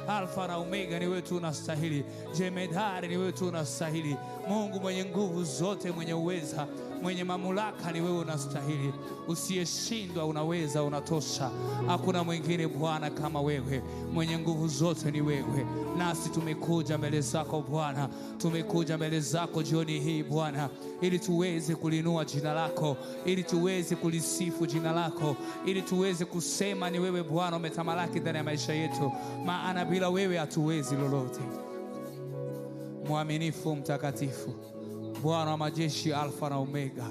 Alfa na Omega ni wewe tu unastahili. Jemedari ni wewe tu unastahili. Mungu mwenye nguvu zote, mwenye uweza, mwenye mamlaka ni wewe unastahili. Usiyeshindwa, unaweza, unatosha. Hakuna mwingine Bwana kama wewe. Mwenye nguvu zote ni wewe. Nasi tumekuja mbele zako Bwana. Tumekuja mbele zako jioni hii Bwana, ili tuweze kulinua jina lako, ili tuweze kulisifu jina lako, ili tuweze kusema ni wewe Bwana umetamalaki ndani ya maisha yetu, maana bila wewe hatuwezi lolote. Mwaminifu, mtakatifu, Bwana wa majeshi, Alfa na Omega,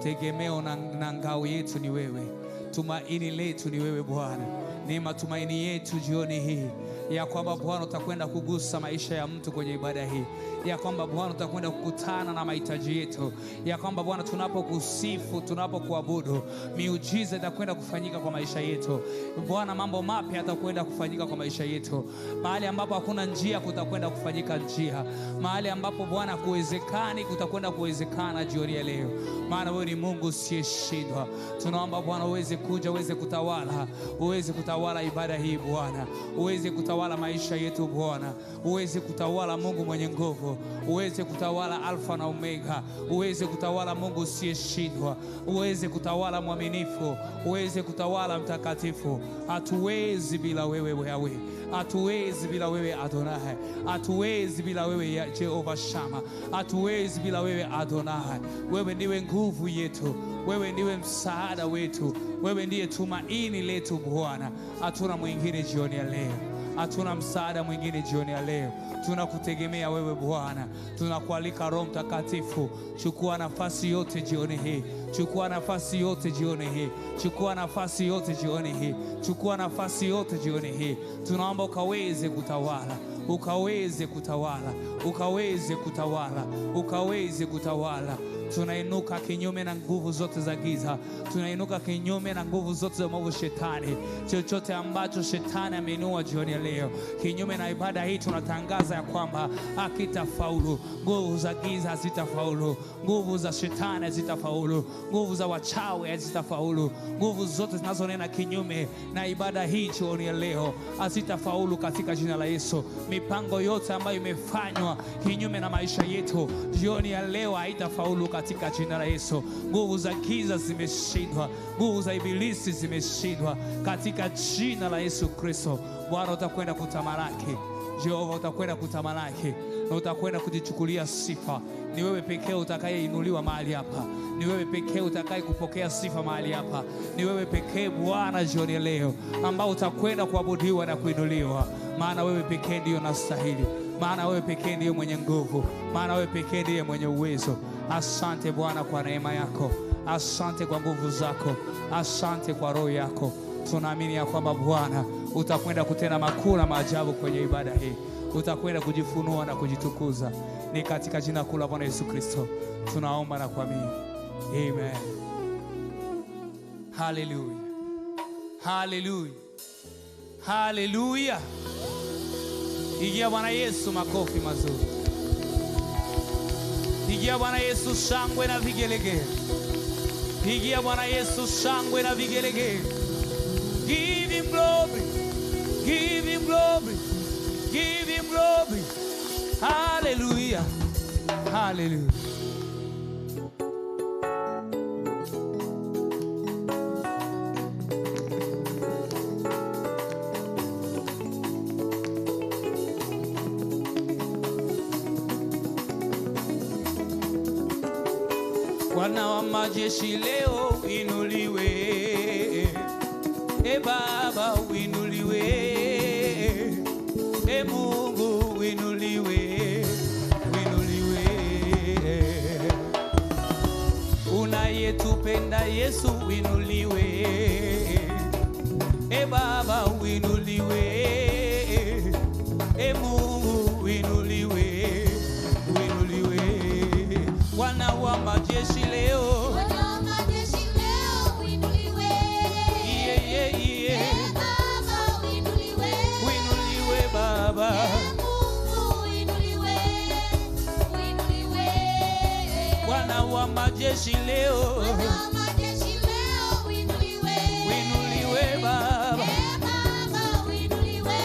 tegemeo na ngao yetu ni wewe, tumaini letu ni wewe Bwana. Ni matumaini yetu jioni hii ya kwamba Bwana utakwenda kugusa maisha ya mtu kwenye ibada hii, ya kwamba Bwana utakwenda kukutana na mahitaji yetu, ya kwamba Bwana tunapokusifu, tunapokuabudu, miujiza itakwenda kufanyika kwa maisha yetu Bwana. Mambo mapya yatakwenda kufanyika kwa maisha yetu. Mahali ambapo hakuna njia, kutakwenda kufanyika njia. Mahali ambapo Bwana kuwezekani, kutakwenda kuwezekana jioni ya leo, maana wewe ni Mungu usiyeshindwa. Tunaomba Bwana uweze kuja, uweze kutawala, uweze kutawala ibada hii Bwana, uweze kutawala maisha yetu Bwana, uweze kutawala Mungu mwenye nguvu, uweze kutawala Alfa na Omega, uweze kutawala Mungu usiyeshindwa, uweze kutawala mwaminifu, uweze kutawala mtakatifu. Hatuwezi bila wewe Yahweh, hatuwezi bila wewe Adonai, hatuwezi bila wewe Jehova Shama, hatuwezi bila wewe Adonai. Wewe ndiwe nguvu yetu, wewe ndiwe msaada wetu, wewe ndiye tumaini letu Bwana. Hatuna mwingine jioni ya leo, hatuna msaada mwingine jioni ya leo. Tunakutegemea wewe Bwana. Tunakualika Roho Mtakatifu, chukua nafasi yote jioni hii, chukua nafasi yote jioni hii, chukua nafasi yote jioni hii, chukua nafasi yote jioni hii. Tunaomba ukaweze kutawala, ukaweze kutawala, ukaweze kutawala, ukaweze kutawala. Tunainuka kinyume na nguvu zote za giza, tunainuka kinyume na nguvu zote za mwovu Shetani. Chochote ambacho Shetani ameinua jioni ya leo kinyume na ibada hii, tunatangaza ya kwamba hakitafaulu. Nguvu za giza hazitafaulu, nguvu za Shetani hazitafaulu, nguvu za wachawi hazitafaulu. Nguvu zote zinazonena kinyume na ibada hii jioni ya leo hazitafaulu katika jina la Yesu. Mipango yote ambayo imefanywa kinyume na maisha yetu jioni ya leo haitafaulu katika jina la Yesu. Nguvu za giza zimeshindwa, nguvu za ibilisi zimeshindwa katika jina la Yesu Kristo. Bwana utakwenda kutamalaki, Jehova utakwenda kutamalaki, na utakwenda kujichukulia sifa. Ni wewe pekee utakayeinuliwa mahali hapa, ni wewe pekee utakaye kupokea sifa mahali hapa. Ni wewe pekee Bwana jioni leo ambao utakwenda kuabudiwa na kuinuliwa, maana wewe pekee ndiyo unastahili, maana wewe pekee ndiye mwenye nguvu, maana wewe pekee ndiye mwenye uwezo. Asante Bwana kwa neema yako, asante kwa nguvu zako, asante kwa roho yako. Tunaamini ya kwamba Bwana utakwenda kutenda makuu na maajabu kwenye ibada hii, utakwenda kujifunua na kujitukuza. Ni katika jina kuu la Bwana Yesu Kristo tunaomba na kuamini, amen. Haleluya, haleluya, haleluya. Pigia Bwana Yesu makofi mazuri, pigia Bwana Yesu shangwe na vigelegele, pigia Bwana Yesu shangwe na vigelegele. Give him glory, give him glory, give him glory. Hallelujah, hallelujah. Bwana wa majeshi leo inuliwe, e Baba uinuliwe, e Mungu uinuliwe, uinuliwe. Unayetupenda Yesu uinuliwe, e Baba uinuliwe, e Mungu uinuliwe, uinuliwe. Bwana wa majeshi leo, Bwana wa majeshi leo uinuliwe, Baba uinuliwe, uinuliwe Baba, Mungu uinuliwe, uinuliwe. Bwana wa majeshi leo, Bwana wa majeshi leo uinuliwe, uinuliwe Baba, Baba uinuliwe,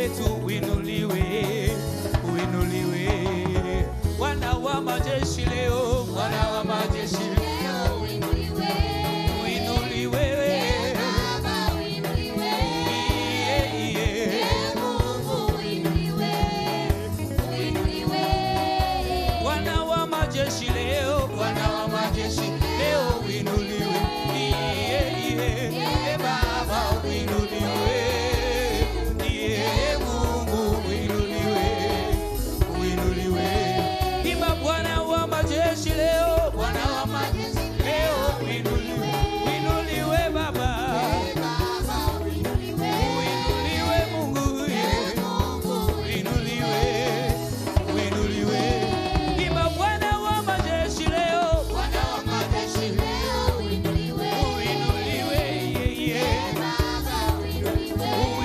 wetu uinuliwe, uinuliwe. Bwana wa majeshi leo, Bwana wa majeshi leo uinuliwe, uinuliwe. Baba uinuliwe, Mungu uinuliwe, uinuliwe. Bwana wa majeshi leo, Bwana wa majeshi leo uinuliwe, Baba uinuliwe, Mungu uinuliwe, uinuliwe. Imba Bwana wa majeshi leo, Bwana wa majeshi leo uinuliwe, uinuliwe Baba, uinuliwe Mungu, uinuliwe, uinuliwe. Imba Bwana wa majeshi leo, Bwana wa majeshi leo uinuliwe, uinuliwe, Baba uinuliwe, Mungu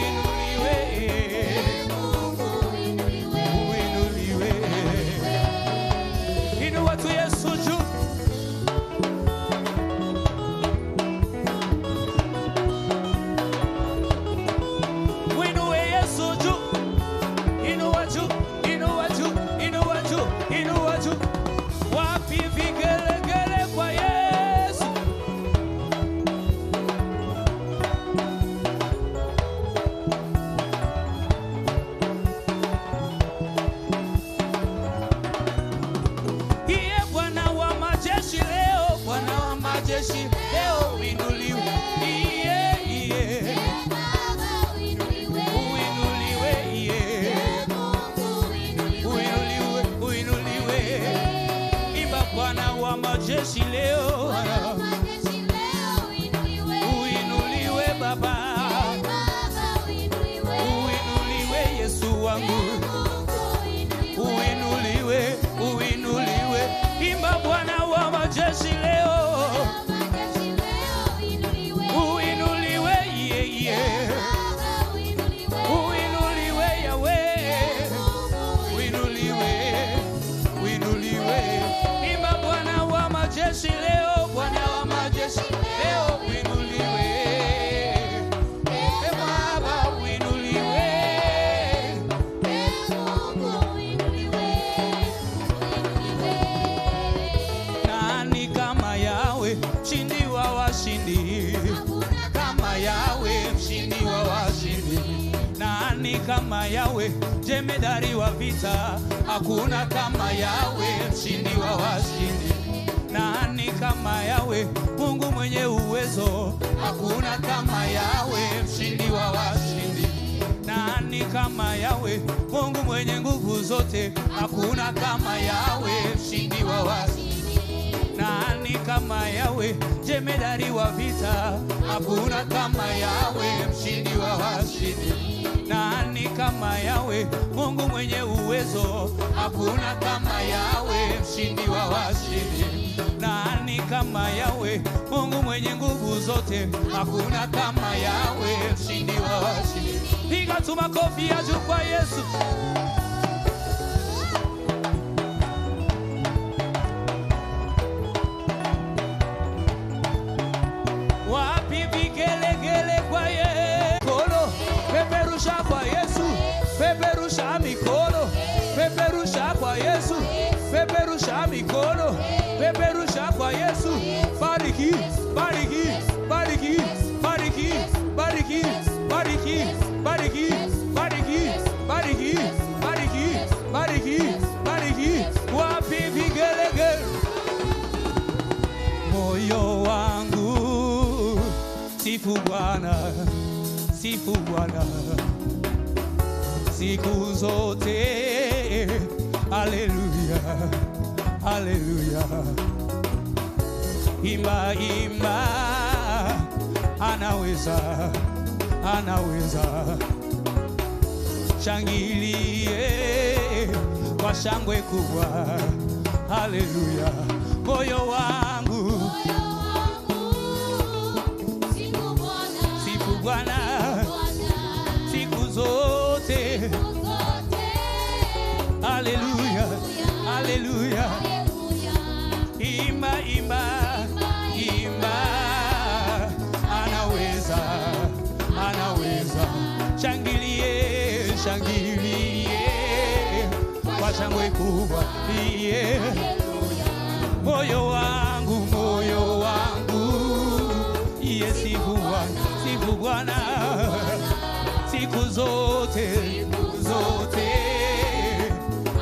uinuliwe. Inua tu Yesu juu. Inua Yesu juu. Inua juu, inua juu, inua juu, inua juu. Wapi vigelegele kwa Yesu? Iye Bwana wa majeshi leo, Bwana wa majeshi leo uinuliwe, iye Baba uinuliwe, uinuliwe, uinuliwe, uinuliwe. Imba Bwana wa majeshi leo, uinuliwe Baba, uinuliwe Yesu wangu, uinuliwe, uinuliwe. Imba Bwana wa majeshi leo, uinuliwe, uinuliwe Yahweh, uinuliwe, uinuliwe. Imba Bwana wa majeshi leo, Bwana wa majeshi leo uinuliwe, Baba uinuliwe. Nani kama Yawe, mshindi wa washindi? Kama Yawe, mshindi wa washindi. Nani kama Yawe, jemedari wa vita? Hakuna kama Yawe, mshindi wa washindi. Nani kama Yawe, Mungu mwenye uwezo? Hakuna kama Yawe, mshindi wa washindi. Nani kama Yawe, Mungu mwenye nguvu zote? Hakuna kama Yawe, mshindi wa washindi. Nani kama Yawe, jemedari wa vita? Hakuna kama Yawe, mshindi wa washindi. Nani kama Yawe, Mungu mwenye uwezo? Hakuna kama Yawe, mshindi wa washindi. Nani kama Yawe, Mungu mwenye nguvu zote? Hakuna kama Yawe, mshindi wa washindi. Piga tu makofi ya juu kwa Yesu. Wapi vigelegele kwa Yesu? Peperusha kwa Yesu, peperusha mikono, peperusha kwa Yesu, peperusha mikono, peperusha kwa Yesu. Bariki, bariki, bariki, bariki, bariki, bariki, bariki, bariki, bariki, bariki, bariki, bariki. Wapi vigelegele? Moyo wangu sifu Bwana, sifu Bwana siku zote. Haleluya, haleluya. Imba, imba, anaweza, anaweza. Shangilie kwa shangwe kubwa. Haleluya. Moyo wangu sifu Bwana siku zote. Haleluya, haleluya. Imba, imba, imba, anaweza, anaweza. Shangilie, shangilie. shangwe kubwa. Moyo wangu sifu Bwana siku zote.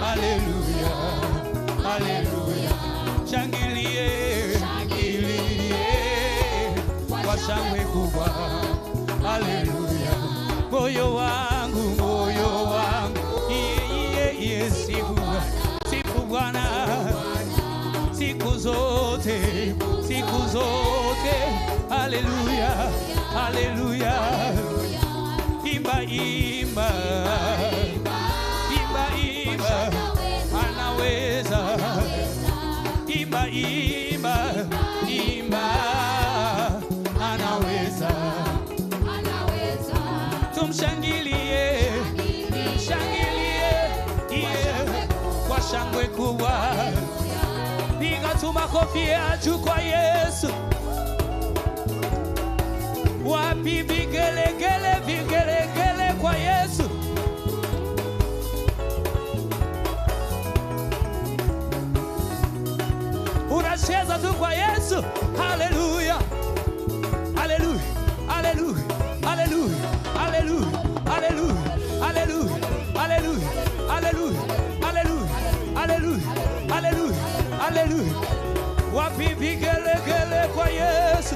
Haleluya, haleluya. Shangilie kwa shangwe kubwa. Haleluya. Moyo wangu sifu Bwana siku zote. Haleluya, haleluya. Imba, anaweza. Imba, anaweza. Tumshangilie, kwa shangwe kubwa. Piga tu makofi ya juu kwa Yesu. Wapi vigelegele kwa Yesu. Unacheza tu kwa Yesu. Haleluya, haleluya, haleluya, haleluya, haleluya, haleluya, haleluya, haleluya, haleluya, haleluya, haleluya, haleluya, haleluya. Wapi vigelegele kwa Yesu.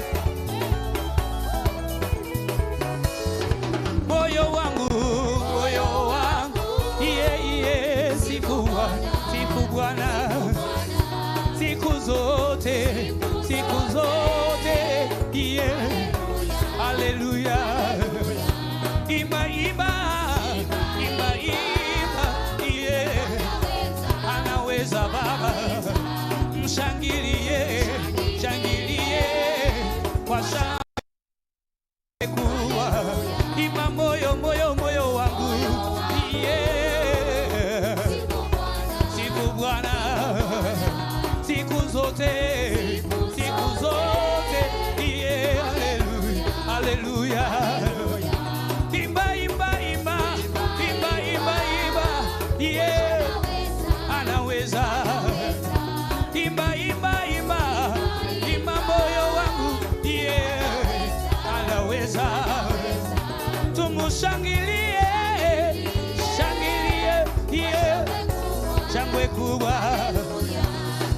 Moyo wangu sifu Bwana siku zote. Haleluya. Imba, anaweza Baba. Mshangilie kwa shangwe kubwa. Imba moyo wangu sifu Bwana siku zote. Haleluya, haleluya. Imba, anaweza. Imba, moyo wangu anaweza. Tumushangilie, shangwe kubwa.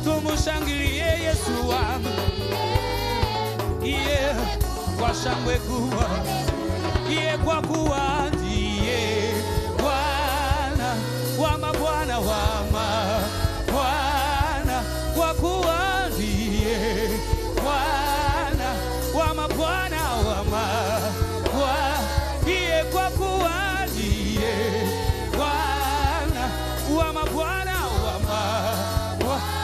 Tumushangilie Yesu wangu kwa shangwe kubwa. Kwa kuwa ndiye Bwana wa mabwana kwa kuwa ndiye Bwana wa mabwana kwa kuwa ndiye Bwana wa mabwana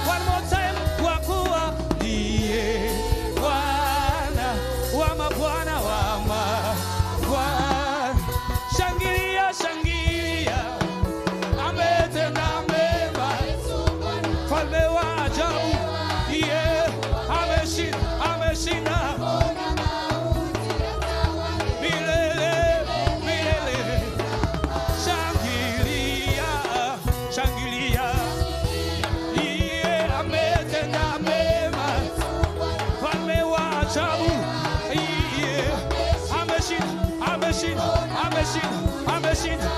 One more time. Kwa kuwa ndiye Bwana wa mabwana Shangilia, ametenda mema. Mfalme wa ajabu, ameshinda milele. Shangilia, ametenda mema. Mfalme wa ajabu, ameshinda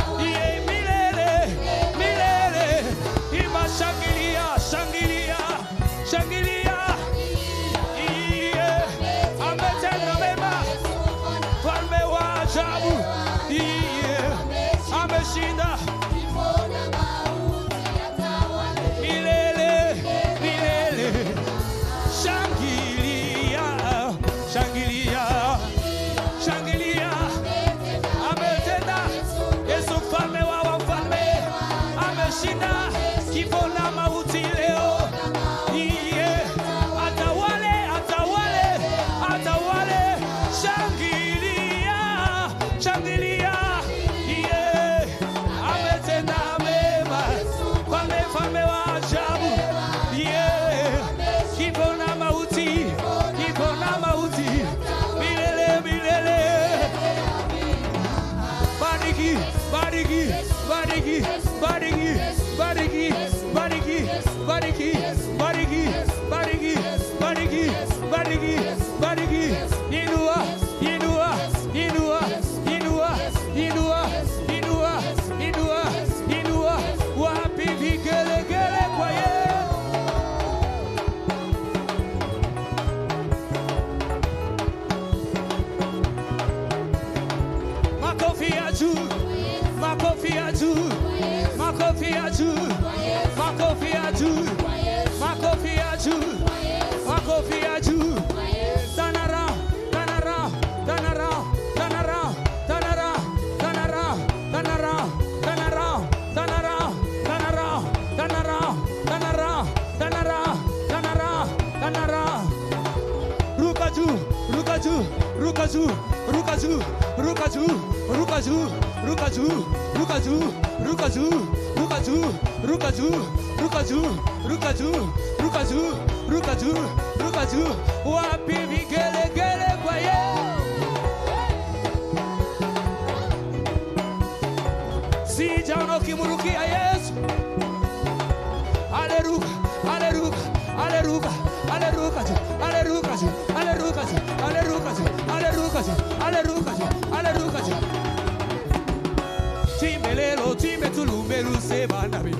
milele. Imba, shangilia. Ametenda mema. Mfalme wa ajabu, ameshinda milele. Shangilia. Ametenda. Yesu mfalme wa wafalme ameshinda kifo na mauti leo. Atawale. Shangilia. Ametenda mema. Mfalme wa ajabu. Kifo na mauti milele. Bariki bariki, bariki, bariki, bariki, bariki, bariki, bariki, bariki, bariki, bariki, bariki, inua, inua, inua, inua, inua, inua, inua, inua, wapi vigelegele kwa Yesu. Makofi ya juu, makofi ya juu, makofi ya juu, makofi ya juu, makofi ya juu, makofi ya juu. Turn around, turn around, turn around, turn around, turn around, turn around, turn around, turn around, turn around, turn around, turn around, turn around, turn around, turn around, turn around. Ruka juu, ruka juu, ruka juu, ruka juu, ruka juu, ruka juu, ruka juu, ruka juu, ruka juu, ruka juu, ruka juu, ruka juu, ruka juu, ruka juu, ruka juu, ruka juu. Wapi vigelegele kwa Yesu. Sijaona ukimurukia Yesu. Aleluya, aleluya, aleluya, aleluya, aleluya, aleluya, aleluya, aleluya, aleluya, aleluya. Timelelo, timetulumelu sebanabi.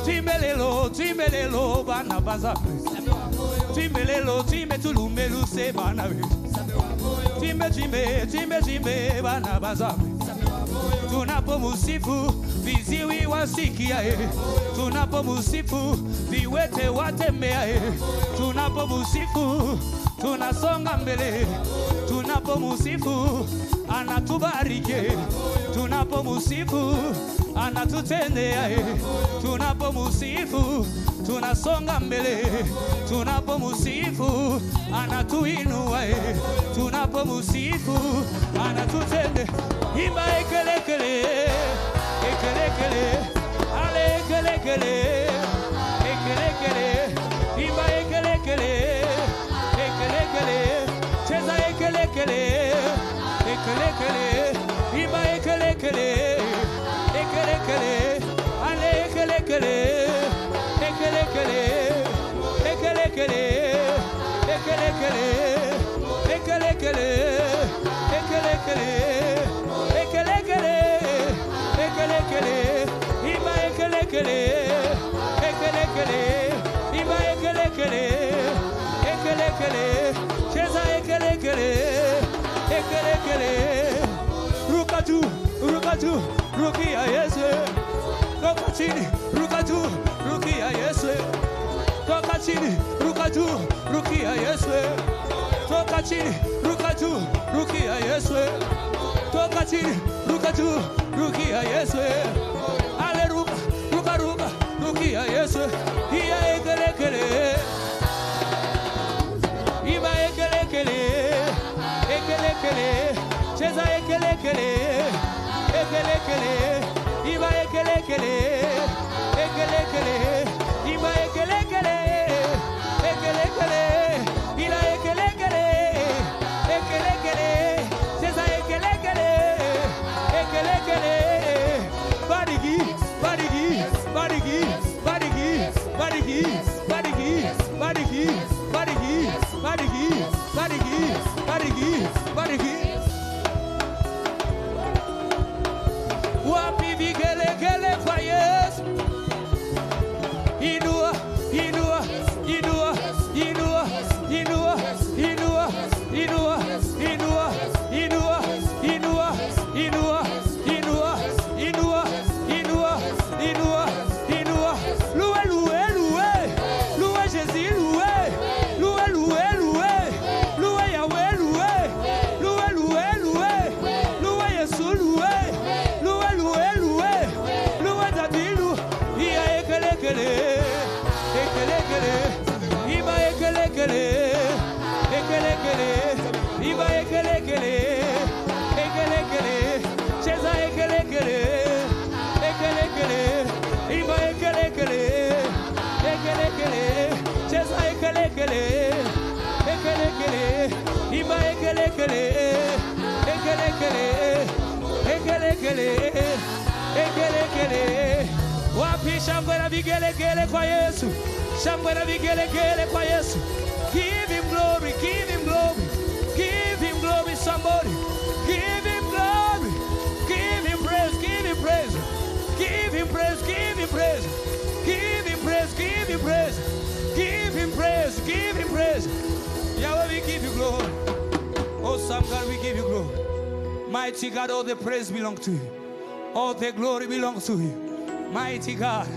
Timelelo, timelelo bana bazabe. Timelelo, timetulumelu sebanabi. Time bana bazabe. Tunapomusifu viziwi wasikia, tunapomusifu viwete watembea, tunapomusifu tunasonga mbele, tunapomusifu anatubariki, tunapomusifu anatutendea, tunapomusifu tunasonga mbele, tunapomusifu anatuinua, tunapomusifu anatutendea. Imba ekelekele, ekelekele, ale ekelekele, ekelekele, imba ekelekele, ekelekele, cheza ekelekele, ekelekele, imba ekelekele, ekelekele, ale ekelekele, ekelekele, ekelekele, ekelekele, ekelekele, ekelekele. Iba ekelekele, ekelekele, iba ekelekele, ekelekele, cheza ekelekele, ekelekele. Ruka juu, ruka juu, rukia Yesu. Toka chini, ruka juu, rukia Yesu. Toka chini, ruka juu, rukia Yesu. Toka chini, ruka juu, rukia Yesu. Toka chini, ruka juu, rukia Yesu. Ale ruka, ruka ruka, rukia Yesu. Iya ekelekele, iba ekelekele, ekelekele, cheza ekelekele, ekelekele, iba ekelekele, ekelekele, iba ekelekele, ekelekele, ila ekelekele, ekelekele, cheza ekelekele, ekelekele. Barigi, barigi, barigi, barigi, barigi, barigi, barigi, barigi, barigi, barigi, barigi, barigi. Wapi vigelegele kwa Yesu. Inua, inua, inua, inua, inua, inua, inua, inua, inua, inua, inua, inua, inua, inua, inua, inua. Loué, loué, loué, loué Jésus, loué, loué, loué, loué, loué Yahweh, loué, loué, loué, loué, loué Jésus, loué, loué, loué, loué, loué David, loué. Ia ekelekele, ekelekele, iba ekelekele, ekelekele, iba ekelekele, ekelekele, cheza ekelekele, ekelekele, iba ekelekele, ekelekele, cheza ekelekele, ekelekele, iba ekelekele, ekelekele, ekelekele. shangwe na vigelegele kwa Yesu, shangwe na vigelegele kwa Yesu. Give him glory, give him glory, give him glory, somebody. Give him glory, give him praise, give him praise, give him praise, give him praise, give him praise, give him praise, give him praise, give him praise. Yahweh, we give you glory. Awesome God, we give you glory. Mighty God, all the praise belongs to you. All the glory belongs to you. Mighty God,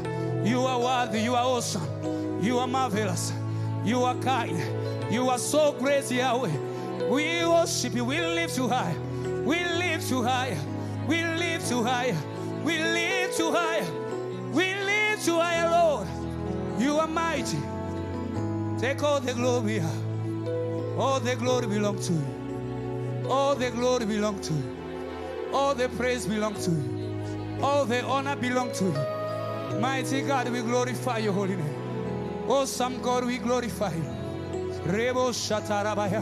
you are worthy, you are awesome, you are marvelous, you are kind, you are so great, Yahweh. We worship you, we lift you high, we lift you higher, we lift you higher, we lift you higher, we lift you higher, Lord. You are mighty. Take all the glory. All the glory belongs to you. All the glory belongs to you. All the praise belongs to you. All the honor belongs to you. Mighty God, we glorify your holy name. Awesome God, we glorify you. Rebo shatarabaya.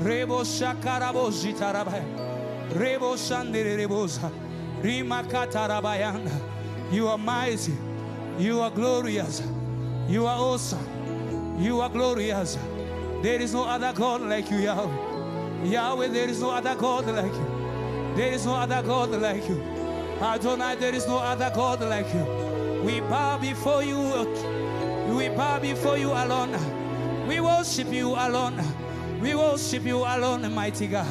Rebo shakarabo jitarabaya. Rebo shandere rebosa. Rimakatarabayanda. You are mighty. You are glorious. You are awesome. You are glorious. There is no other God like you, Yahweh. Yahweh, there is no other God like you. There is no other God like you. Adonai, there is no other God like you. We bow before you. We bow before you alone. We worship you alone. We worship you alone, mighty God.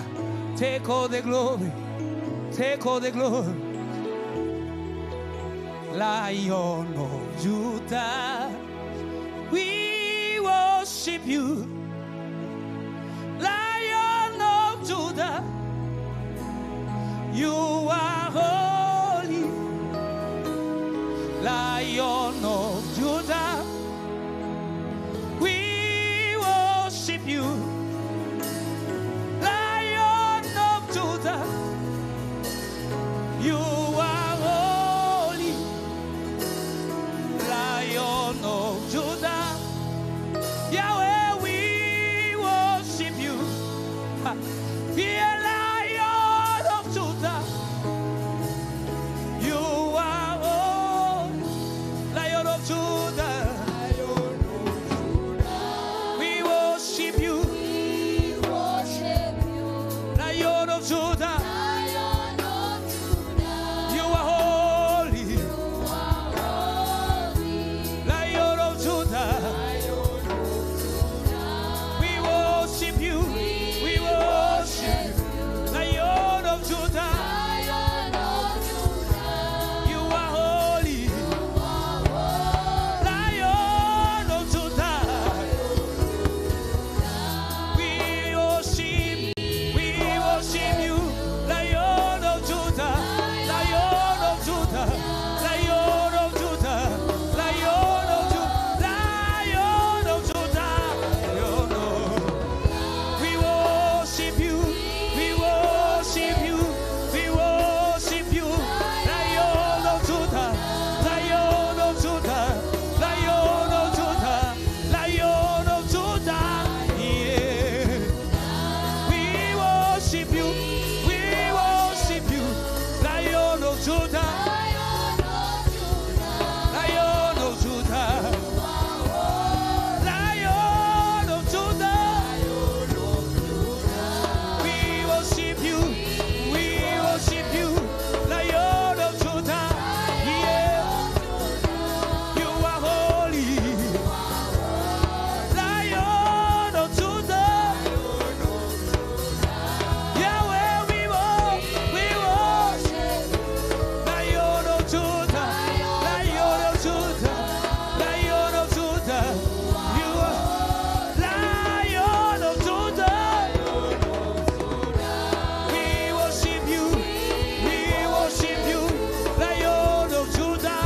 Take all the glory. Take all the glory. Lion of Judah, we worship you. Lion of Judah, you are holy. Lion of Judah, we worship you. Lion of Judah, you are holy. Lion of Judah, Yahweh, we worship you. Dear Lion of Judah, you are holy. Lion of Judah, we worship you. Lion of Judah, you are holy. Lion of Judah, we worship you. We worship you. Lion of Judah, you are holy. Lion of Judah, we worship you. Lion of Judah, Lion of Judah, Lion of Judah, Lion of Judah, Lion of Judah, we worship you. We worship you. We worship you. Lion of Judah, Lion of Judah, Lion of Judah, Lion of Judah, yeah. We worship you. We worship you. Lion of Judah. Lion of Judah. Lion of Judah. We worship you. We worship you. Lion of Judah. Yeah. You are holy. Lion of Judah. Yahweh, we worship. Lion of Judah. Lion of Judah. Lion of Judah. You are Lion of Judah. We worship you. We worship you. Lion of Judah.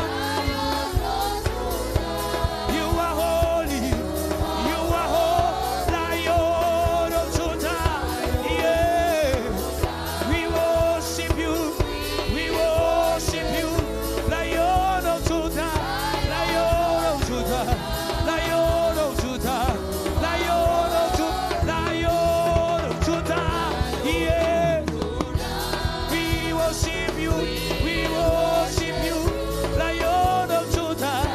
You are holy. You are holy. Lion of Judah. Yeah. We worship you. We worship you. Lion of Judah. Lion of Judah. Lion of Judah. Lion of Judah. Lion of Judah. Yeah. We worship you. We worship you. Lion of Judah.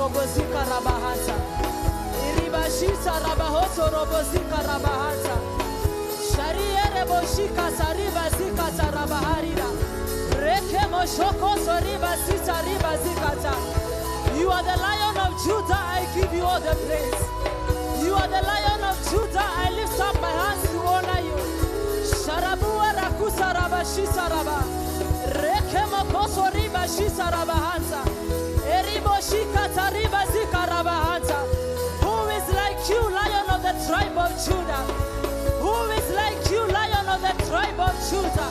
robozika rabahansa. Iribashisa rabahoso robozika rabahansa. Sharia reboshika sariba zika tarabaharira. Reke moshoko soriba sita riba zikata. You are the Lion of Judah, I give you all the praise. You are the Lion of Judah, I lift up my hands to honor you. Sharabua rakusa rabashisa raba. Reke mokoso riba shisa rabahansa. Eribo shika tariba zika rabahansa. Who is like you, Lion of the tribe of Judah? Who is like you, Lion of the tribe of Judah?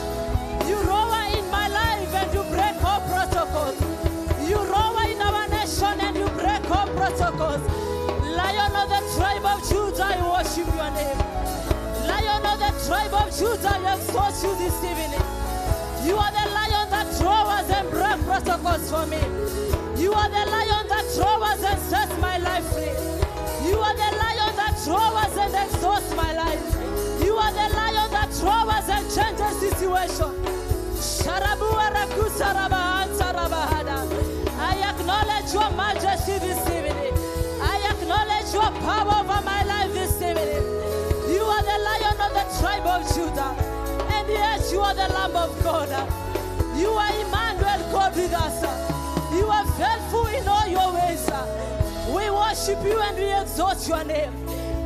You roar in my life and you break all protocols. You roar in our nation and you break all protocols. Lion of the tribe of Judah, I worship your name. Lion of the tribe of Judah, I exalt you this evening. You are the lion that roars and breaks protocols for me. You are the lion that roars and sets my life free. You are the lion that roars and exalts my life. You are the lion that roars and changes situation. I acknowledge your majesty this evening. I acknowledge your power over my life this evening. You are the Lion of the tribe of Judah. And yes, you are the Lamb of God. You are Emmanuel, God with us. You are faithful in all your ways. We worship you and we exalt your name.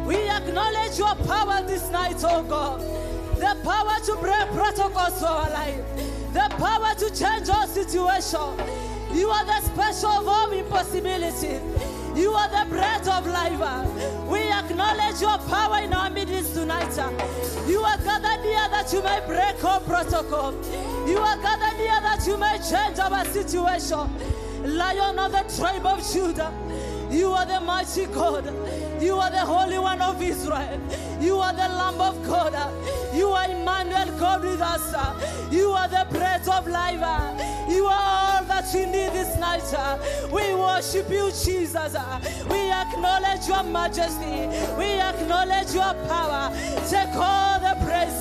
We acknowledge your power this night, oh God. The power to break protocols for our life. The power to change our situation. You are the special of all impossibilities. You are the breath of life. We acknowledge your power in our midst tonight. You are gathered here that you may break all protocol. You are gathered here that you may change our situation. Lion of the tribe of Judah. You are the mighty God. You are the Holy One of Israel. You are the Lamb of God. You are Emmanuel, God with us. You are the breath of life. You are all that we need this night. We worship you, Jesus. We acknowledge your majesty. We acknowledge your power. Take all the praise.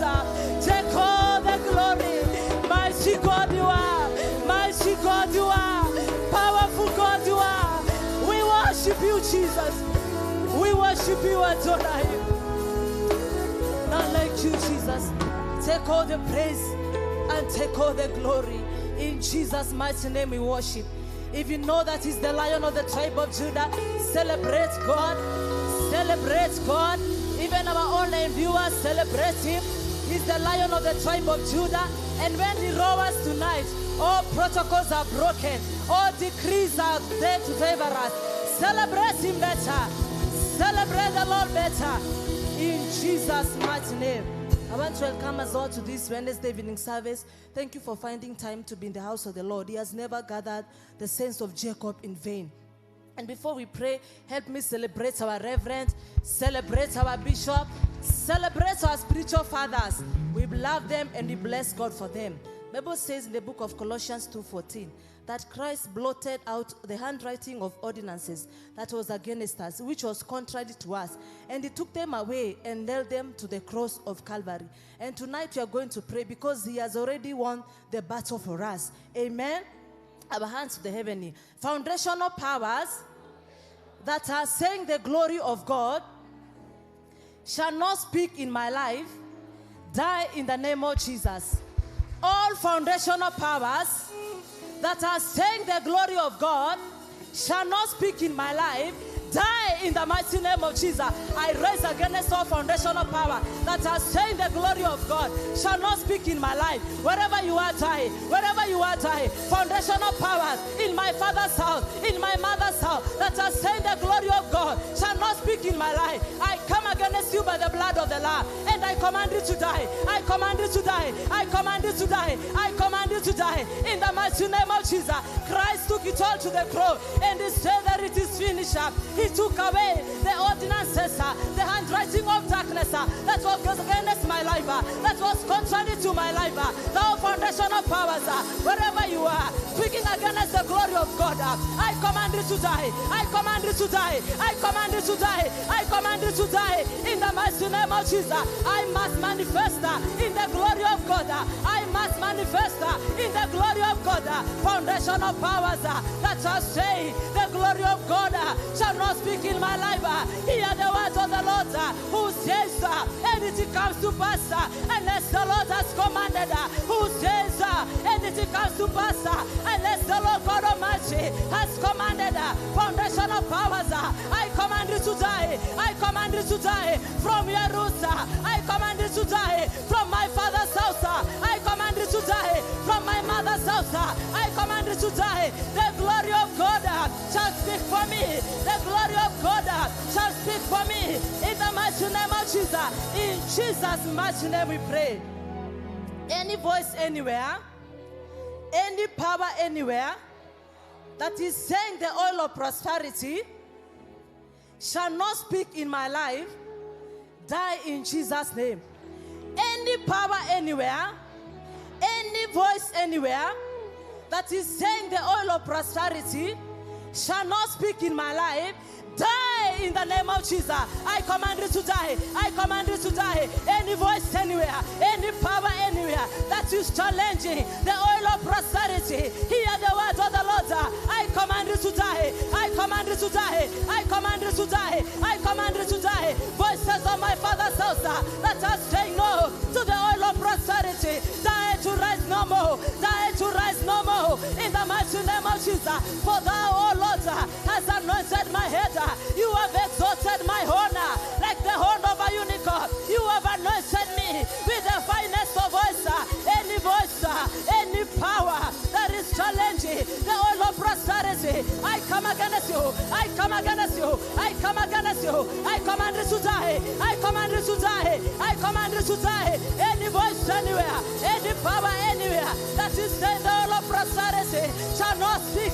Take all the glory. Mighty God you are. Mighty God you are. Powerful God you are. We worship you, Jesus. We worship you, adore you. Not like you, Jesus. Take all the praise and take all the glory. In Jesus' mighty name we worship. If you know that he's the Lion of the tribe of Judah, celebrate God. Celebrate God. Even our online viewers, celebrate him. He's the Lion of the tribe of Judah. And when he roars tonight, all protocols are broken. All decrees are there to favor us. Celebrate him better. Celebrate the Lord better. In Jesus' mighty name. I want to welcome us all to this Wednesday evening service. Thank you for finding time to be in the house of the Lord. He has never gathered the saints of Jacob in vain. And before we pray, help me celebrate our reverend, celebrate our bishop, celebrate our spiritual fathers. We love them and we bless God for them. The Bible says in the book of Colossians 2:14 that Christ blotted out the handwriting of ordinances that was against us, which was contrary to us. And he took them away and nailed them to the cross of Calvary. And tonight we are going to pray because he has already won the battle for us. Amen. Our hands to the heavenly. Foundational powers that are saying the glory of God shall not speak in my life. Die in the name of Jesus. All foundational powers that are saying the glory of God shall not speak in my life. Die in the mighty name of Jesus. I raise against all foundational power that are saying the glory of God shall not speak in my life. Wherever you are, die. Wherever you are, die. Foundational powers in my father's house, in my mother's house, that are saying the glory of God shall not speak in my life. I come against you by the blood of the Lamb, and I command you to die. I command you to die. I command you to die. I command you to die. In the mighty name of Jesus. Christ took it all to the cross, and he said that it is finished. He took away the ordinances, the handwriting of darkness that was against my life, that was contrary to my life. The foundational powers, wherever you are, speaking against the glory of God, I command you to die. I command you to die. I command you to die. I command you to die. In the mighty name of Jesus, I must manifest in the glory of God. I must manifest in the glory of God. Foundational powers that shall say, the glory of God shall not speak in my life. Hear the words of the Lord who says, anything comes to pass unless the Lord has commanded. Who says, anything comes to pass unless the Lord God Almighty has commanded. Foundational powers, I command you to die. I command you to die from your roots. I command you to die from my father's house. I command you to die from my mother's house. I command you to die. The glory of God shall speak for me. The glory of God shall speak for me. In the mighty name of Jesus. In Jesus' mighty name we pray. Any voice anywhere, any power anywhere that is saying the oil of prosperity shall not speak in my life, die in Jesus' name. Any power anywhere, any voice anywhere that is saying the oil of prosperity shall not speak in my life, die in the name of Jesus. I command you to die. I command you to die. Any voice anywhere, any power anywhere that is challenging the oil of prosperity, hear the words of the Lord. I command you to die. I command you to die. I command you to die. I command you to die. Voices of my father's house that are saying no to the oil of prosperity, die to rise no more. Die to rise no more. In the mighty name of Jesus. For thou, O Lord, has anointed my head. You have exalted my honor like the horn of a unicorn. You have anointed me with the finest of voice. Any voice, any power that is challenging the oil of prosperity, I come against you. I come against you. I come against you. I command you to die. I command you to die. I command you to die. Any voice anywhere, any power anywhere that is saying the oil of prosperity shall not speak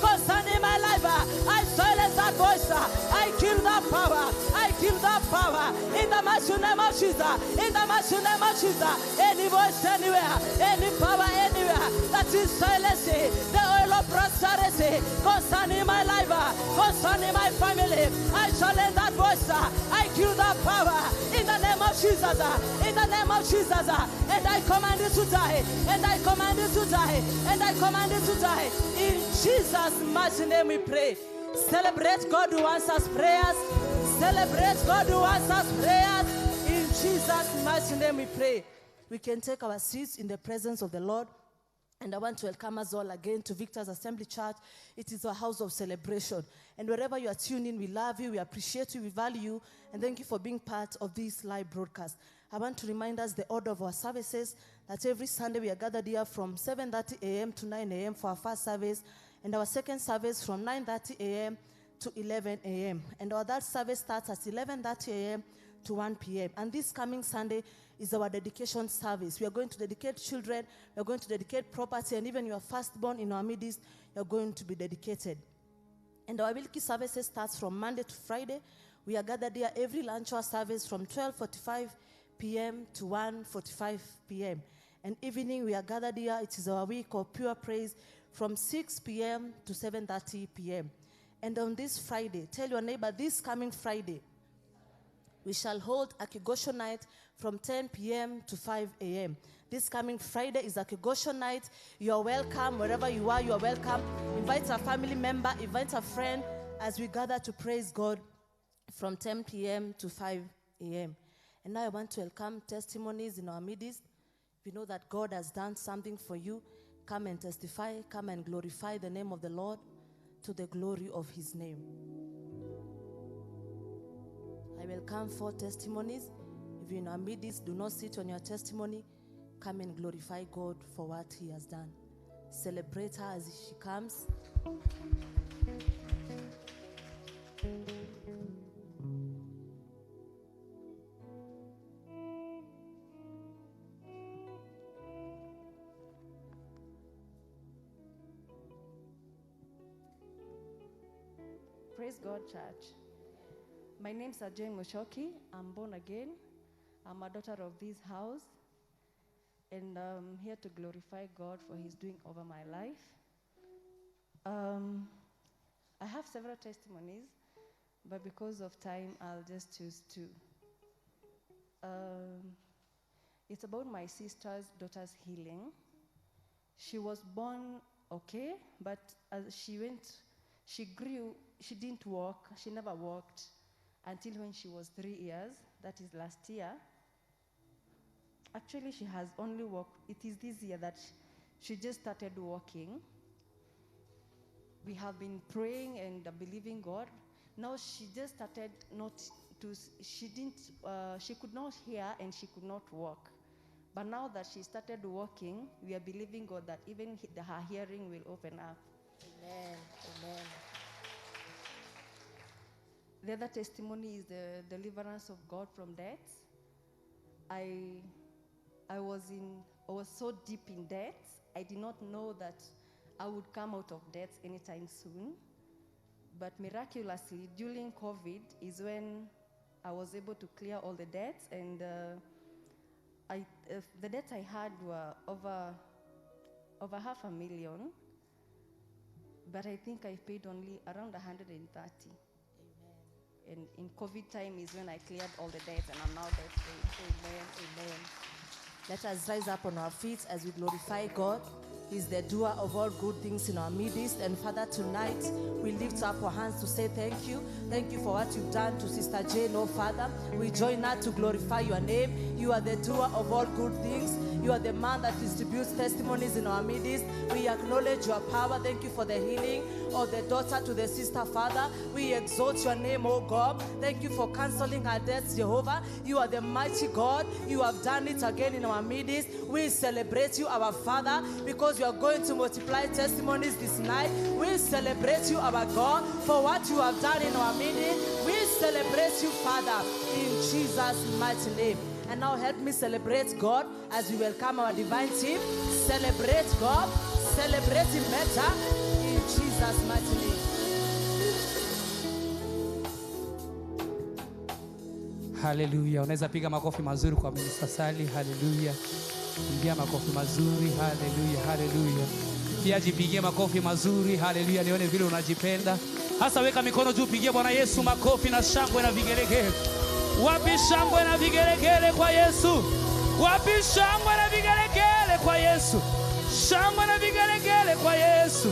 concerning my life. I silence that voice. I kill that power. I kill that power. In the mighty name of Jesus. In the mighty name of Jesus. Any voice anywhere, any power anywhere that is silencing the oil of prosperity concerning my life, concerning my family, I silence that voice. I kill that power. In the name of Jesus. In the name of Jesus. And I command you to die. And I command you to die. And I command you to die. In Jesus' mighty name we pray. Celebrate God who answers prayers. Celebrate God who answers prayers. In Jesus' mighty name we pray. We can take our seats in the presence of the Lord. And I want to welcome us all again to Victor's Assembly Church. It is a house of celebration. And wherever you are tuned in, we love you, we appreciate you, we value you. And thank you for being part of this live broadcast. I want to remind us the order of our services, that every Sunday we are gathered here from 7:30 a.m. to 9 a.m. for our first service. And our second service from 9:30 a.m. to 11 a.m. And our third service starts at 11:30 a.m. to 1 p.m. And this coming Sunday is our dedication service. We are going to dedicate children, we are going to dedicate property, and even your firstborn in our midst, you are going to be dedicated. And our Wilkie services starts from Monday to Friday. We are gathered here every lunch hour service from 12:45 p.m. to 1:45 p.m. And evening we are gathered here. It is our week of pure praise from 6 p.m. to 7:30 p.m. And on this Friday, tell your neighbor, this coming Friday, we shall hold a Kigosho night from 10 p.m. to 5 a.m. This coming Friday is a Kigosho night. You are welcome. Wherever you are welcome. Invite a family member, invite a friend as we gather to praise God from 10 p.m. to 5 a.m. And now I want to welcome testimonies in our midst. We know that God has done something for you. Come and testify, come and glorify the name of the Lord to the glory of his name. I welcome 4 testimonies. If you're in our midst, do not sit on your testimony. Come and glorify God for what he has done. Celebrate her as she comes. Praise God, church. My name is Jane Mushoki. I'm born again. I'm a daughter of this house. And I'm here to glorify God for his doing over my life. I have several testimonies, but because of time, I'll just choose 2. It's about my sister's daughter's healing. She was born okay, but as she went, she grew, she didn't walk, she never walked until when she was 3 years, that is last year. Actually, she has only walked, it is this year that she just started walking. We have been praying and believing God. Now she just started not to, she could not hear and she could not walk. But now that she started walking, we are believing God that even her hearing will open up. Amen. Amen. The other testimony is the deliverance of God from death. I was so deep in debt. I did not know that I would come out of debt anytime soon. But miraculously, during COVID is when I was able to clear all the debts, and the debts I had were over $500,000. But I think I paid only around 130. And in COVID time is when I cleared all the debts, and I'm now debt-free. Amen. Amen. Let us rise up on our feet as we glorify God. He's the doer of all good things in our midst. And Father, tonight we lift up our hands to say thank you. Thank you for what you've done to Sister Jane, oh Father. We join her to glorify your name. You are the doer of all good things. You are the man that distributes testimonies in our midst. We acknowledge your power. Thank you for the healing of the daughter to the sister, Father. We exalt your name, oh God. Thank you for canceling her debts, Jehovah. You are the mighty God. You have done it again in our midst. We celebrate you, our Father, because you are going to multiply testimonies this night. We celebrate you, our God, for what you have done in our midst. We celebrate you, Father, in Jesus' mighty name. And now help me celebrate God as we welcome our divine team. Celebrate God. Celebrate Him better in Jesus' mighty name. Haleluya. Unaweza piga makofi mazuri kwa Minister Sally. Haleluya. Pigia makofi mazuri. Haleluya. Haleluya. Pia jipigie makofi mazuri. Haleluya. Nione vile unajipenda. Hasa weka mikono juu, pigia Bwana Yesu makofi na shangwe na vigelegele. Wapi shangwe na vigelegele kwa Yesu? Wapi shangwe na vigelegele kwa Yesu? Shangwe na vigelegele kwa Yesu.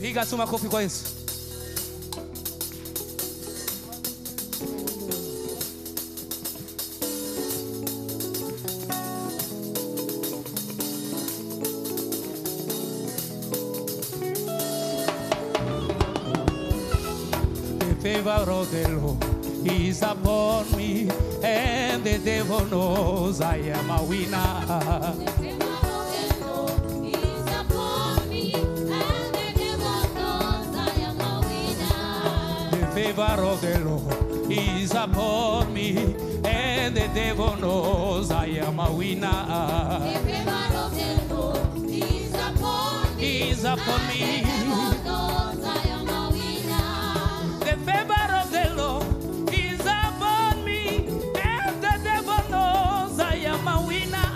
Piga tu makofi kwa Yesu. The favor of the Lord is upon me, and the devil knows I am a winner. The favor of the Lord is upon me, and the devil knows I am a winner. The favor of the Lord is upon me, and the devil knows I am a winner. The favor of the Lord is upon me, Is upon me. and the devil knows I am a winner. The favor of the Lord is upon me, and the devil knows I am a winner.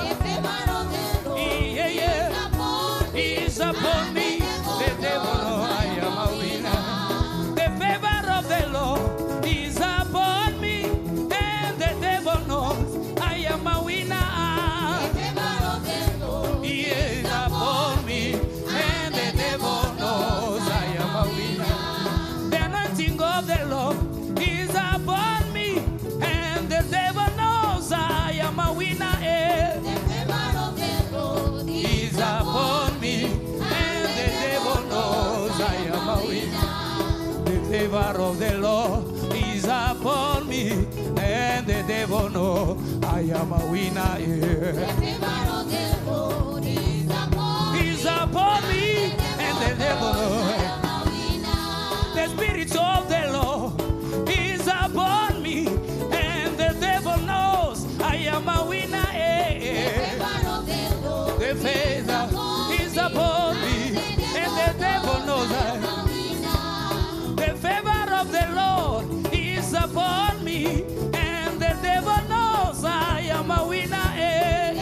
The favor of the Lord Yeah, yeah. is upon me, Is upon me, the devil knows I am a winner. The favor of the Lord is upon me, and the devil knows I am a winner. The favor of the Lord He is upon me, and the devil knows I am a winner. The anointing of the Lord is upon me, and the devil knows I am a winner. The favor of the Lord Is upon me, and the devil knows I am a winner. The favor of the Lord is upon me, and the devil knows I am a winner. The favor of the Lord is upon me, Is upon me, and the devil knows. I am a winner. The Spirit of the Lord is upon me, and the devil knows I am a winner. The favor is upon me, and the devil knows I am a winner. The favor of the Lord is upon me, and the devil knows I am a winner. Yeah,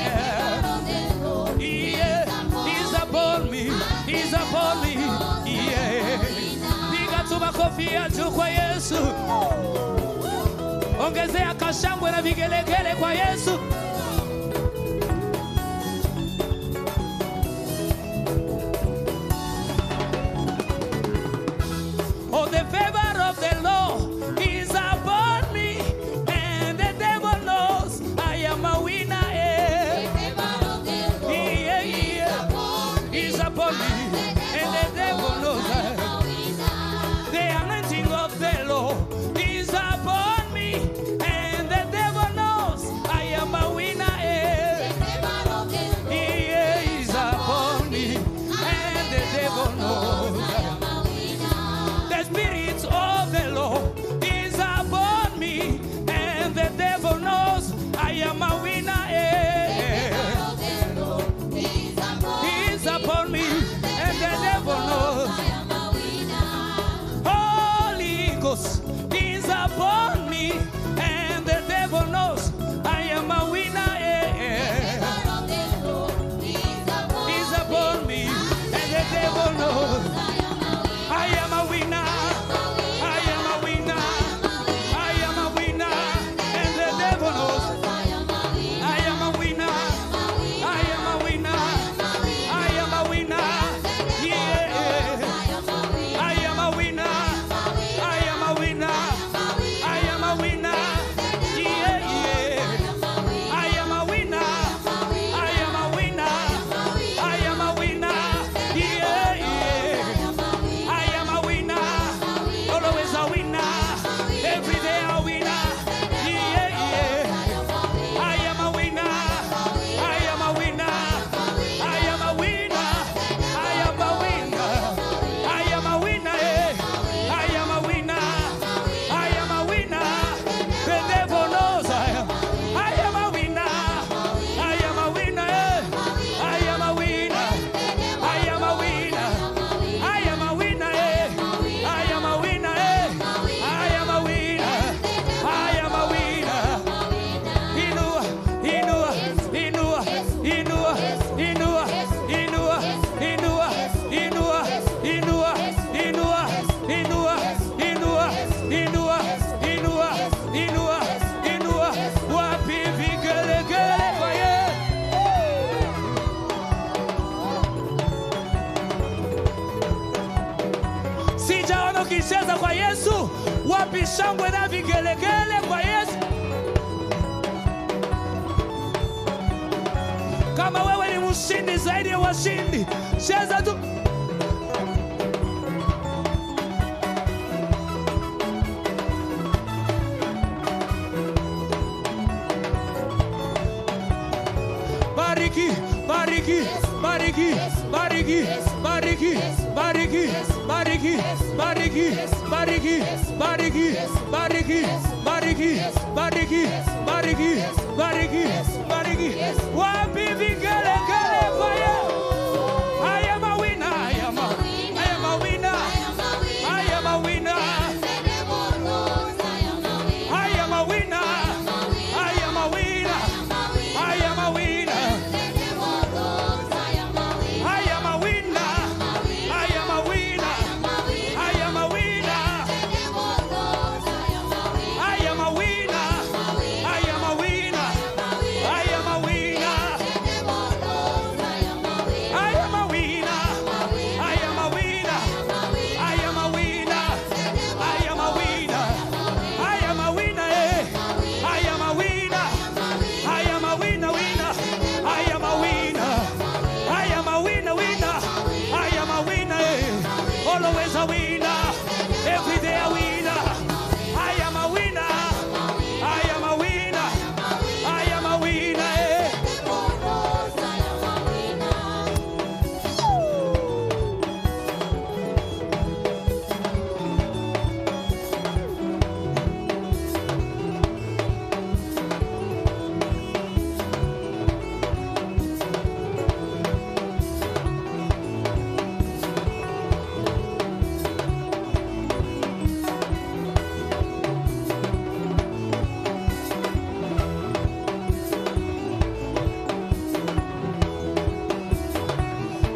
he's upon me, he's upon me. Yeah, piga tu makofi ya juu kwa Yesu. Ongezea kashangwe na vigelegele kwa Yesu. Wapi shangwe na vigelegele kwa Yesu? Kama wewe ni mshindi zaidi ya washindi, cheza tu. Bariki, bariki, bariki, bariki, bariki, bariki, bariki, bariki, bariki, bariki, bariki, bariki, bariki, bariki, bariki, bariki. Wapi vigelegele kwa Yesu? I am a winner, I am a winner, I am a winner, I am a winner, I am a winner, I am a winner. Always a winner, every day a winner. I am a winner, I am a winner, I am a winner.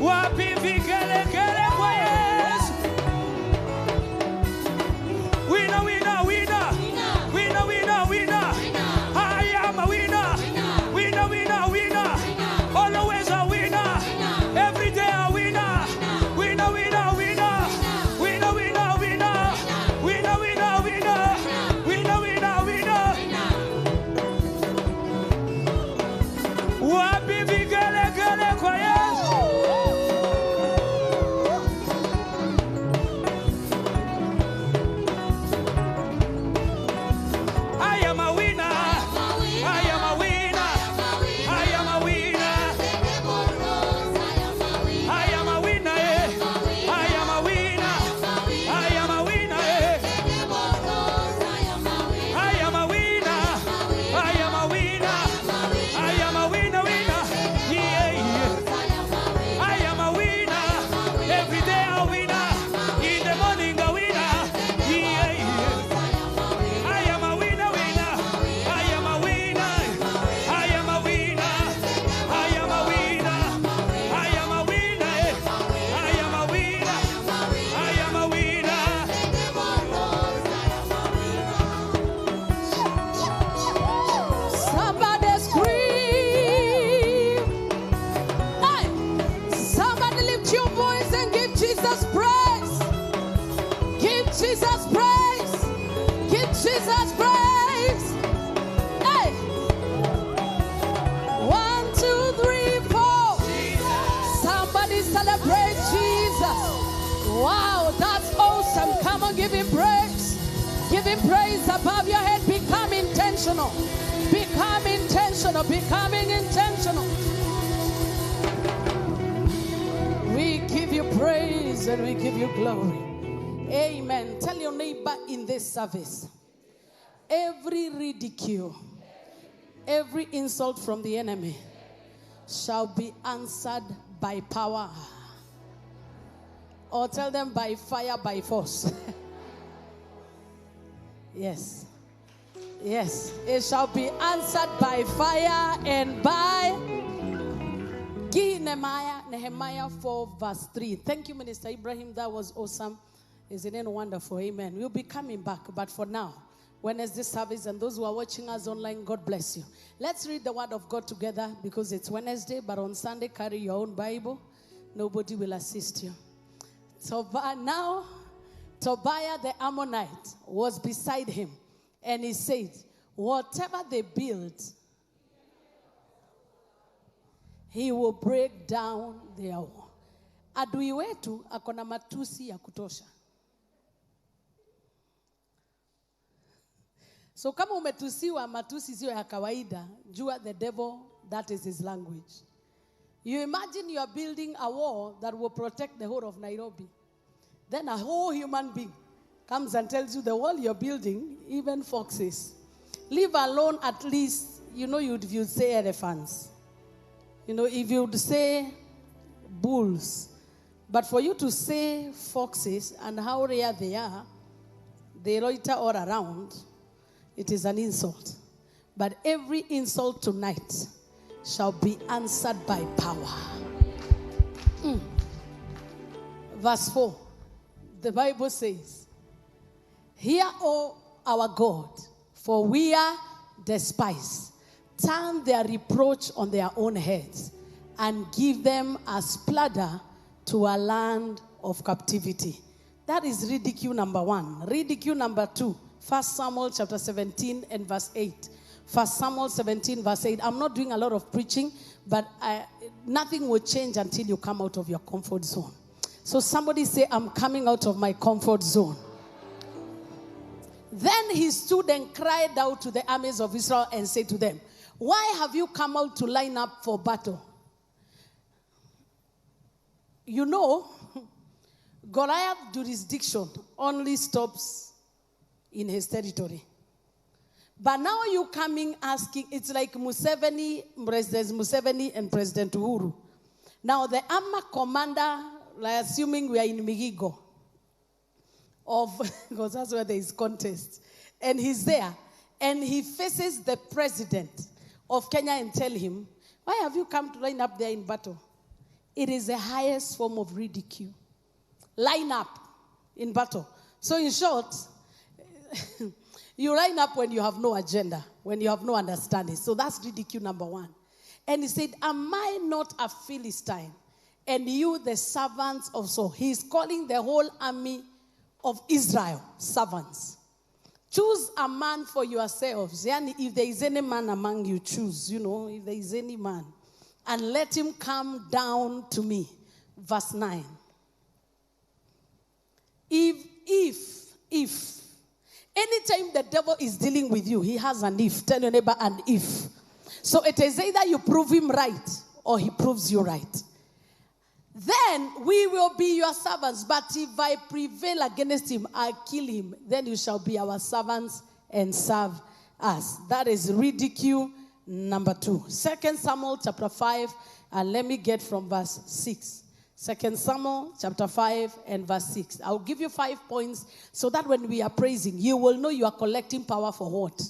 Wapi vigelegele kwa Yesu? Winner, winner, winner, winner, winner, winner. I am a winner, winner, winner, winner. Always a winner, every day a winner. Winner, winner, winner, winner, winner, winner, winner, winner, winner, winner, winner, winner. Wapi vigelegele kwa Yesu? I am a winner, I am a winner, I am a winner, I am a winner, I am a winner, I am a winner, I am a winner, I am a winner, I am a winner, winner, yeah, yeah. I am a winner, every day a winner, in the morning a winner, yeah, yeah. I am a winner, winner, I am a winner, I am a winner, I am a winner, I am a winner, I am a winner, I am a winner. Somebody scream. Hey, somebody lift your voice and give Jesus praise. Give Jesus praise. Give Jesus praise. Hey. 1, 2, 3, 4. Somebody celebrate Jesus. Wow, that's awesome. Come on, give him praise. Give him praise above your head. Become intentional. Become intentional. Becoming intentional. We give you praise and we give you glory. Amen. Tell your neighbor in this service, every ridicule, every insult from the enemy shall be answered by power. Or tell them by fire, by force. Yes. Yes. It shall be answered by fire and by Nehemiah 4 verse 3. Thank you, Minister Ibrahim. That was awesome. Isn't it wonderful? Amen. We'll be coming back. But for now, Wednesday service, and those who are watching us online, God bless you. Let's read the word of God together because it's Wednesday, but on Sunday, carry your own Bible. Nobody will assist you. So now, Tobiah the Ammonite was beside him, and he said, whatever they build, he will break down their wall. Adui wetu akona matusi ya kutosha. So kama umetusiwa matusi sio ya kawaida, jua the devil, that is his language. You imagine you are building a wall that will protect the whole of Nairobi. Then a whole human being comes and tells you the wall you're building, even foxes. Leave alone at least, you'd say elephants. If you'd say bulls. But for you to say foxes and how rare they are, they loiter all around, it is an insult. But every insult tonight shall be answered by power. Verse 4, the Bible says, hear, O our God, for we are despised. Turn their reproach on their own heads and give them as plunder to a land of captivity. That is ridicule number 1. Ridicule number 2, 1 Samuel chapter 17 and verse 8. 1 Samuel 17 verse 8. I'm not doing a lot of preaching, but nothing will change until you come out of your comfort zone. So somebody say, I'm coming out of my comfort zone. Then he stood and cried out to the armies of Israel and said to them, why have you come out to line up for battle? Goliath's jurisdiction only stops in his territory. But now you coming asking, it's like Museveni, President Museveni and President Uhuru. Now the armor commander, like assuming we are in Migigo, because that's where there is contest. And he's there. And he faces the president of Kenya and tell him, why have you come to line up there in battle? It is the highest form of ridicule. Line up in battle. So in short, you line up when you have no agenda, when you have no understanding. So that's ridicule number 1. And he said, am I not a Philistine? And you the servants of Saul. He's calling the whole army of Israel servants. Choose a man for yourselves. Yani, if there is any man among you, choose, if there is any man. And let him come down to me. Verse 9. If. Anytime the devil is dealing with you, he has an if. Tell your neighbor an if. So it is either you prove him right or he proves you right. Then we will be your servants. But if I prevail against him, I kill him. Then you shall be our servants and serve us. That is ridicule number 2. 2 Samuel chapter 5. And let me get from verse 6. 2 Samuel chapter 5 and verse 6. I'll give you 5 points so that when we are praising, you will know you are collecting power for what?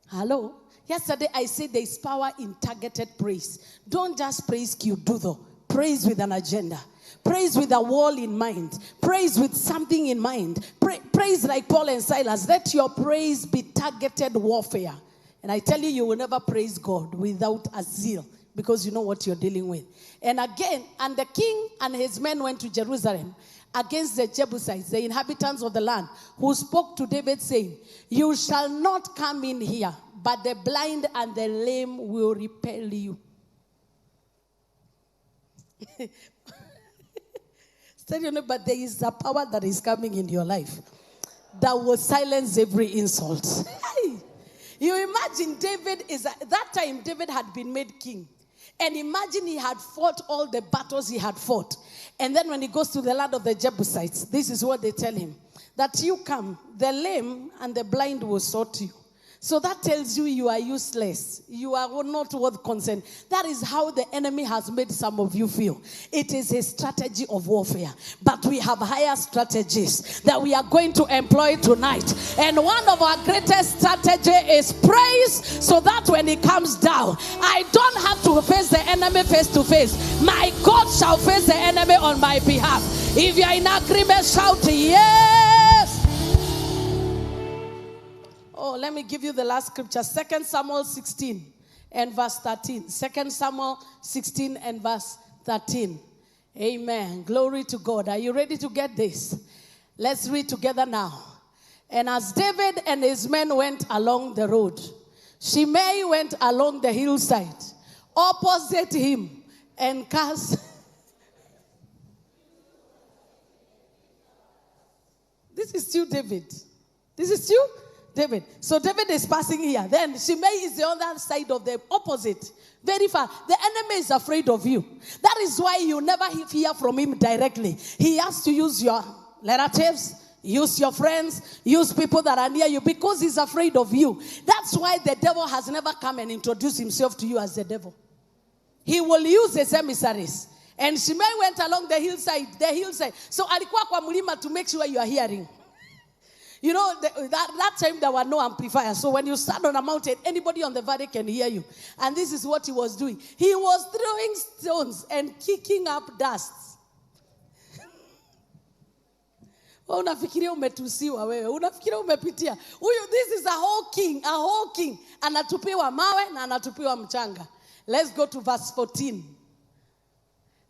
Hello? Yesterday I said there is power in targeted praise. Don't just praise Kyududo. Praise with an agenda. Praise with a wall in mind. Praise with something in mind. Praise like Paul and Silas. Let your praise be targeted warfare. And I tell you, you will never praise God without a zeal, because you know what you're dealing with. And again, and the king and his men went to Jerusalem against the Jebusites, the inhabitants of the land, who spoke to David saying, you shall not come in here, but the blind and the lame will repel you. But there is a power that is coming in your life that will silence every insult. You imagine that time David had been made king. And imagine he had fought all the battles he had fought. And then when he goes to the land of the Jebusites, this is what they tell him. That you come, the lame and the blind will sort you. So that tells you you are useless. You are not worth concern. That is how the enemy has made some of you feel. It is a strategy of warfare. But we have higher strategies that we are going to employ tonight. And one of our greatest strategies is praise, so that when it comes down, I don't have to face the enemy face to face. My God shall face the enemy on my behalf. If you are in agreement, shout yes. Oh, let me give you the last scripture. 2 Samuel 16 and verse 13. 2 Samuel 16 and verse 13. Amen. Glory to God. Are you ready to get this? Let's read together now. And as David and his men went along the road, Shimei went along the hillside opposite him and cast. This is still David. This is still David. So David is passing here. Then Shimei is the other side of the opposite. Very far. The enemy is afraid of you. That is why you never hear from him directly. He has to use your relatives, use your friends, use people that are near you because he's afraid of you. That's why the devil has never come and introduced himself to you as the devil. He will use his emissaries. And Shimei went along the hillside. So alikuwa kwa mlima to make sure you are hearing. You know, that time there were no amplifiers. So when you stand on a mountain, anybody on the valley can hear you. And this is what he was doing. He was throwing stones and kicking up dust. Unafikiria umetusiwa wewe. Unafikiria umepitia. This is a whole king. Anatupiwa mawe na anatupiwa mchanga. Let's go to verse 14.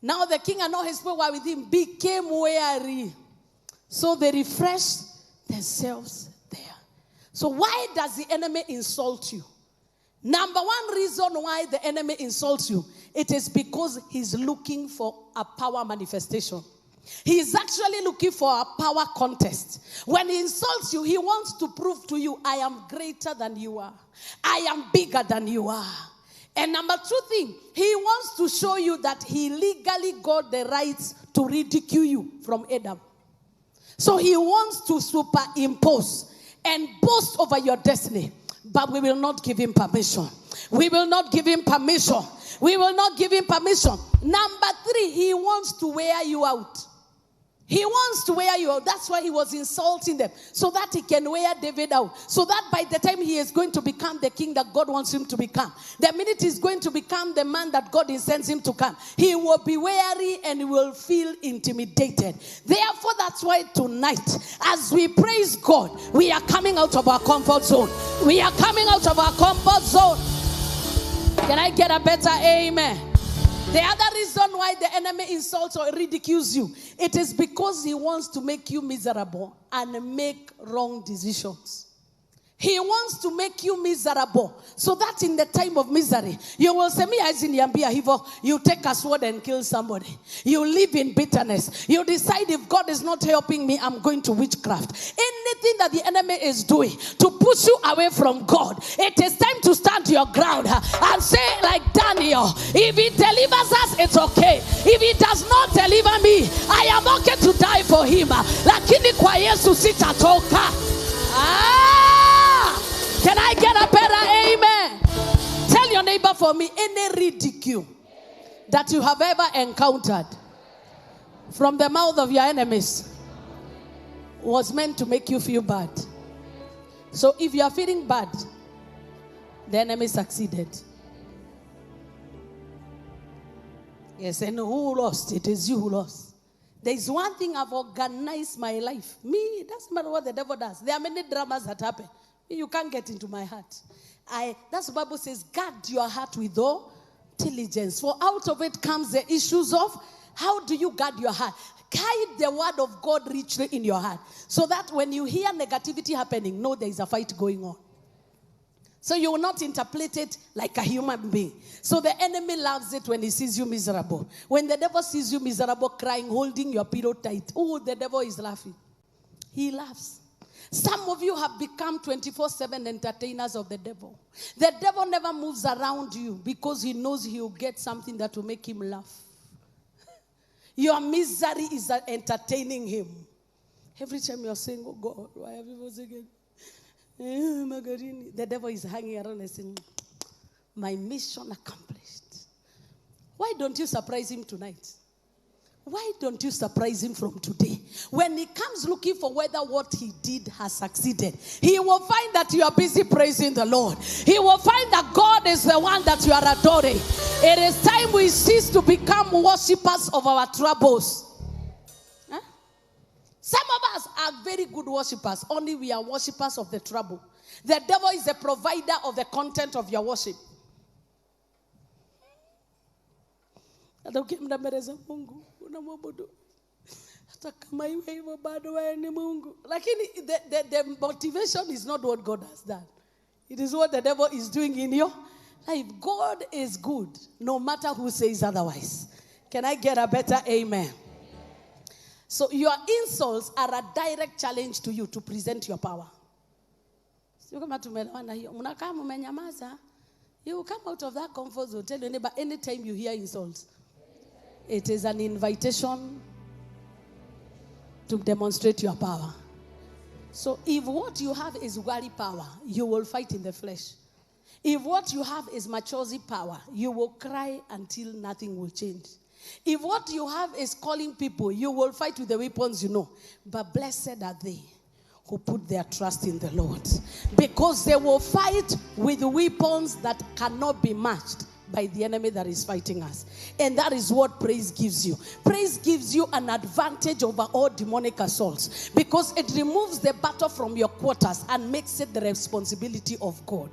Now the king and all his people were with him became weary. So they refreshed themselves there. So why does the enemy insult you? Number one reason why the enemy insults you, it is because he's looking for a power manifestation. He is actually looking for a power contest. When he insults you, he wants to prove to you, I am greater than you are. I am bigger than you are. And number two thing, he wants to show you that he legally got the rights to ridicule you from Adam. So he wants to superimpose and boast over your destiny. But we will not give him permission. We will not give him permission. We will not give him permission. Number three, he wants to wear you out. He wants to wear you out. That's why he was insulting them. So that he can wear David out. So that by the time he is going to become the king that God wants him to become, the minute he's going to become the man that God intends him to come, he will be weary and he will feel intimidated. Therefore, that's why tonight, as we praise God, we are coming out of our comfort zone. We are coming out of our comfort zone. Can I get a better amen? The other reason why the enemy insults or ridicules you, it is because he wants to make you miserable and make wrong decisions. He wants to make you miserable so that in the time of misery, you will say, you take a sword and kill somebody. You live in bitterness. You decide if God is not helping me, I'm going to witchcraft. Anything that the enemy is doing to push you away from God, it is time to stand your ground and say like Daniel, if he delivers us, it's okay. If he does not deliver me, I am okay to die for him. Lakini kwa Yesu sitatoka. Can I get a better amen? Tell your neighbor for me, any ridicule that you have ever encountered from the mouth of your enemies was meant to make you feel bad. So if you are feeling bad, the enemy succeeded. Yes, and who lost? It is you who lost. There is one thing I've organized my life. Me, it doesn't matter what the devil does. There are many dramas that happen. You can't get into my heart. That's the Bible says, guard your heart with all diligence. For out of it comes the issues of how do you guard your heart? Hide the word of God richly in your heart. So that when you hear negativity happening, know there is a fight going on. So you will not interpret it like a human being. So the enemy loves it when he sees you miserable. When the devil sees you miserable, crying, holding your pillow tight. Oh, the devil is laughing. He laughs. Some of you have become 24/7 entertainers of the devil. The devil never moves around you because he knows he will get something that will make him laugh. Your misery is entertaining him. Every time you're saying, oh God, why have you forsaken? The devil is hanging around and saying, my mission accomplished. Why don't you surprise him tonight? Why don't you surprise him from today? When he comes looking for whether what he did has succeeded, he will find that you are busy praising the Lord. He will find that God is the one that you are adoring. It is time we cease to become worshippers of our troubles. Huh? Some of us are very good worshippers. Only we are worshippers of the trouble. The devil is the provider of the content of your worship. hata kama iwe hivyo bado wewe ni Mungu. Lakini the motivation is not what God has done. It is what the devil is doing in your life. God is good, no matter who says otherwise. Can I get a better amen? So your insults are a direct challenge to you to present your power. Sio kama tumeelewana hiyo. Mnakaa mmenyamaza. You come out of that comfort zone. Tell your neighbor, anytime you hear insults, it is an invitation to demonstrate your power. So if what you have is worry power, you will fight in the flesh. If what you have is machozi power, you will cry until nothing will change. If what you have is calling people, you will fight with the weapons you know. But blessed are they who put their trust in the Lord, because they will fight with weapons that cannot be matched by the enemy that is fighting us. And that is what praise gives you. Praise gives you an advantage over all demonic assaults, because it removes the battle from your quarters and makes it the responsibility of God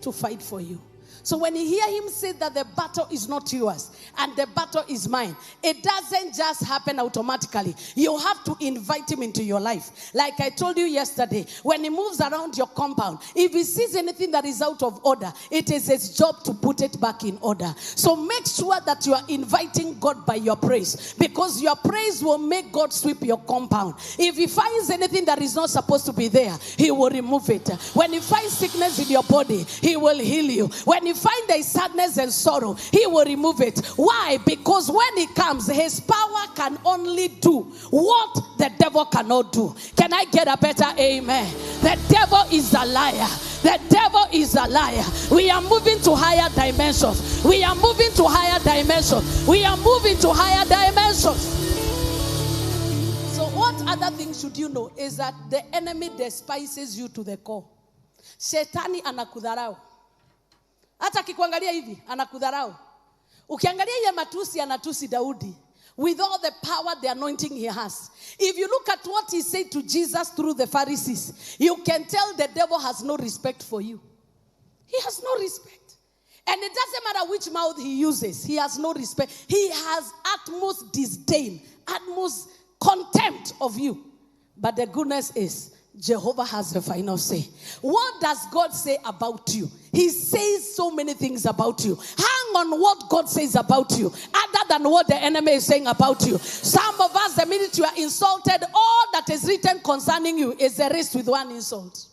to fight for you. So when you hear him say that the battle is not yours and the battle is mine, it doesn't just happen automatically. You have to invite him into your life. Like I told you yesterday, when he moves around your compound, if he sees anything that is out of order, it is his job to put it back in order. So make sure that you are inviting God by your praise, because your praise will make God sweep your compound. If he finds anything that is not supposed to be there, he will remove it. When he finds sickness in your body, he will heal you. When he finds there is sadness and sorrow, he will remove it. Why? Because when he comes, his power can only do what the devil cannot do. Can I get a better amen? The devil is a liar. The devil is a liar. We are moving to higher dimensions. We are moving to higher dimensions. We are moving to higher dimensions. So what other thing should you know is that the enemy despises you to the core. Shetani anakudharau. Hata kikuangalia hivi anakudharau. Ukiangalia yeye matusi anatusi Daudi with all the power, the anointing he has. If you look at what he said to Jesus through the Pharisees, you can tell the devil has no respect for you. He has no respect. And it doesn't matter which mouth he uses. He has no respect. He has utmost disdain, utmost contempt of you. But the goodness is, Jehovah has the final say. What does God say about you? He says so many things about you. Hang on what God says about you, other than what the enemy is saying about you. Some of us, the minute you are insulted, all that is written concerning you is erased with one insult.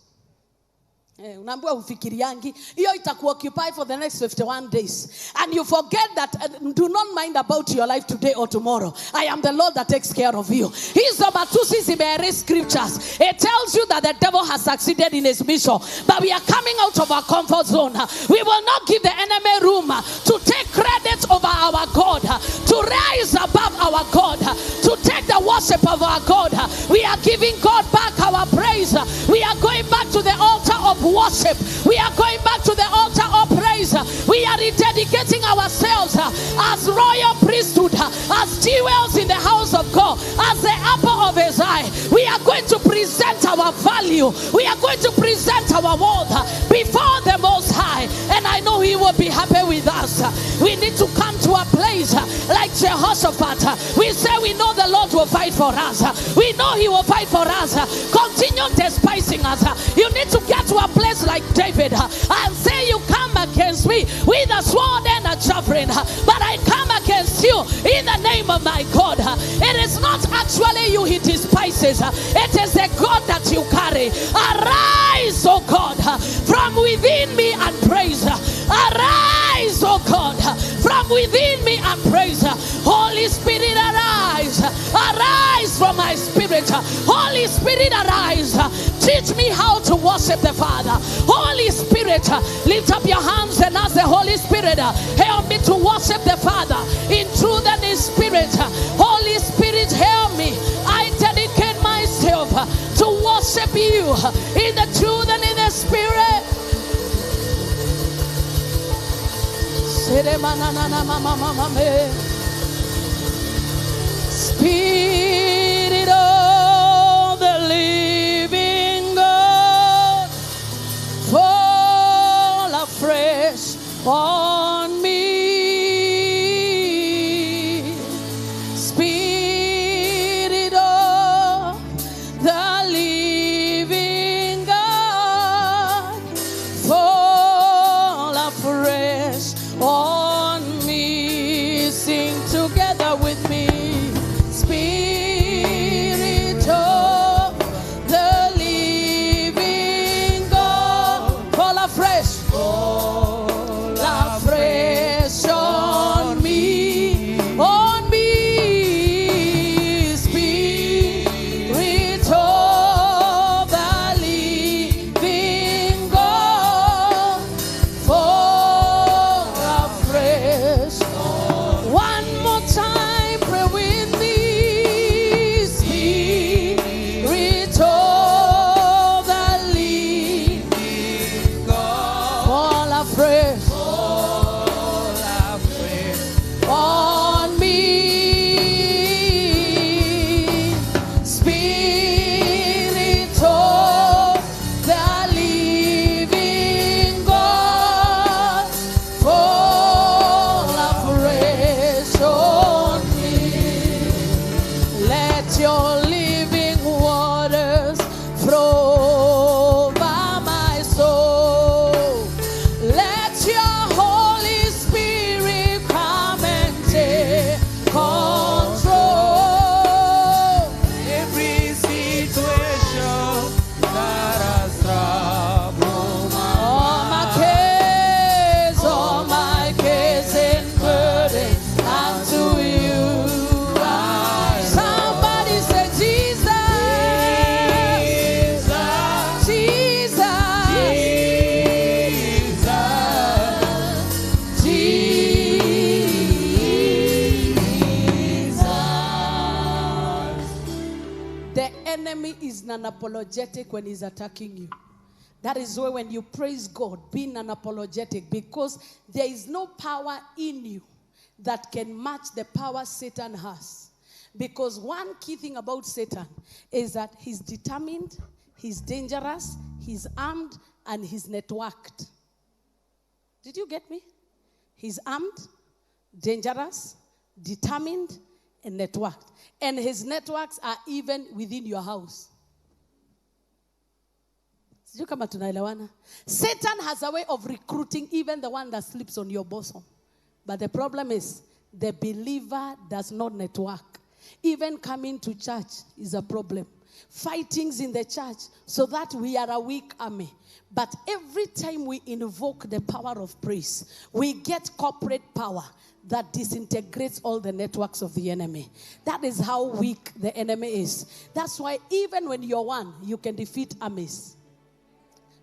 Unaambiwa ufikiriangi, hiyo itakuoccupy for the next 51 days. And you forget that do not mind about your life today or tomorrow. I am the Lord that takes care of you. Hizo matusi zimeerase scriptures. It tells you that the devil has succeeded in his mission. But we are coming out of our comfort zone. We will not give the enemy room to take credit over our God, to rise above our God, to take the worship of our God. We are giving God back our praise. We are going back to the altar of worship. We are going back to the altar of praise. We are rededicating ourselves as royal priesthood, as jewels in the house of God, as the apple of his eye. We are going to present our value. We are going to present our worth before the Most High. And I know he will be happy with us. We need to come to a place like Jehoshaphat. We say we know the Lord will fight for us. We know he will fight for us. Continue despising us. You need to get to a place like David and say, you come against me with a sword and a javelin, but I come against you in the name of my God. It is not actually you he despises. It is the God that you carry. Arise, O God, from within me and praise. Arise, O God, from within me and praise. Holy Spirit, arise. Arise from my spirit. Holy Spirit, arise. Teach me how to worship the Father. Holy Spirit, lift up your hands and ask the Holy Spirit, help me to worship the Father in truth and in spirit. Holy Spirit, help me. I dedicate myself to worship you in the truth and in the spirit. Spirit of the living God, fall afresh on me. Spirit enemy is non-apologetic when he's attacking you. That is why when you praise God, be non-apologetic, because there is no power in you that can match the power Satan has. Because one key thing about Satan is that he's determined, he's dangerous, he's armed, and he's networked. Did you get me? He's armed, dangerous, determined, and networked. And his networks are even within your house. Sijui kama tunaelewana. Satan has a way of recruiting even the one that sleeps on your bosom. But the problem is, the believer does not network. Even coming to church is a problem. Fightings in the church so that we are a weak army. But every time we invoke the power of praise, we get corporate power that disintegrates all the networks of the enemy. That is how weak the enemy is. That's why even when you're one, you can defeat armies.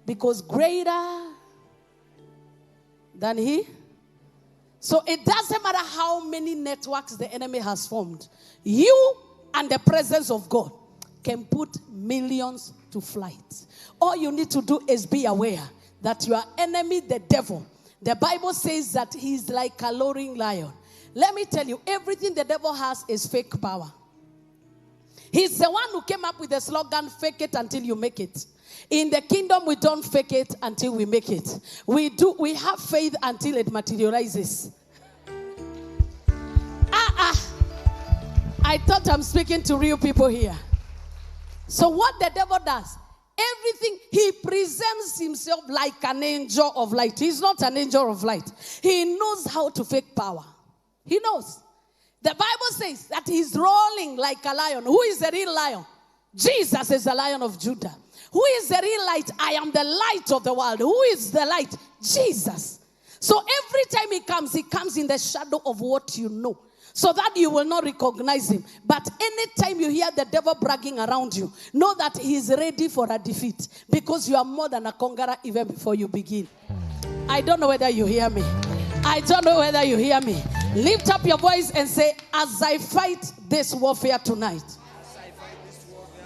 Because greater than he. So it doesn't matter how many networks the enemy has formed. You and the presence of God can put millions to flight. All you need to do is be aware that your enemy, the devil, the Bible says that he's like a roaring lion. Let me tell you, everything the devil has is fake power. He's the one who came up with the slogan, fake it until you make it. In the kingdom, we don't fake it until we make it. We have faith until it materializes. I thought I'm speaking to real people here. So what the devil does, everything, he presents himself like an angel of light. He's not an angel of light. He knows how to fake power. He knows. The Bible says that he's rolling like a lion. Who is the real lion? Jesus is the Lion of Judah. Who is the real light? I am the light of the world. Who is the light? Jesus. So every time he comes in the shadow of what you know, so that you will not recognize him. But anytime you hear the devil bragging around you, know that he is ready for a defeat, because you are more than a conqueror even before you begin. I don't know whether you hear me. I don't know whether you hear me. Lift up your voice and say, as I fight this warfare tonight,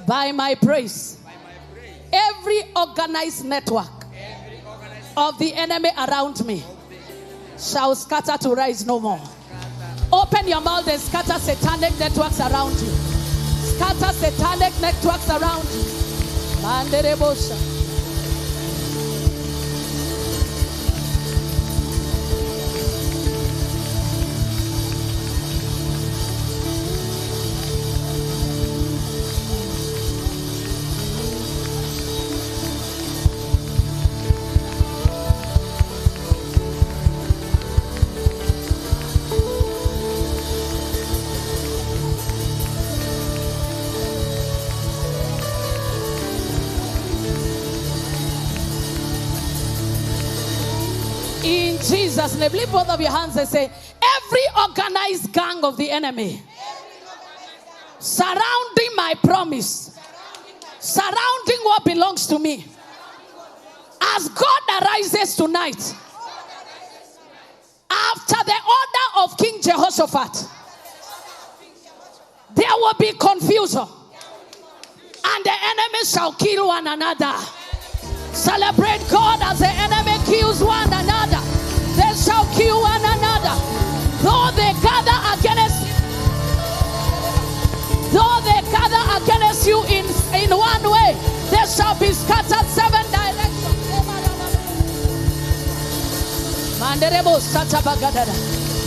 by my praise, every organized network of the enemy around me shall scatter to rise no more. Open your mouth and scatter satanic networks around you. Scatter satanic networks around you. Manderebosha. Jesus' name, lift both of your hands and say, every organized gang of the enemy surrounding my promise, surrounding what belongs to me, as God arises tonight, after the order of King Jehoshaphat, there will be confusion, and the enemy shall kill one another. Celebrate God as the enemy kills one another. They shall kill one another. Though they gather against you in one way, they shall be scattered 7 directions. Manderebo satabagadada.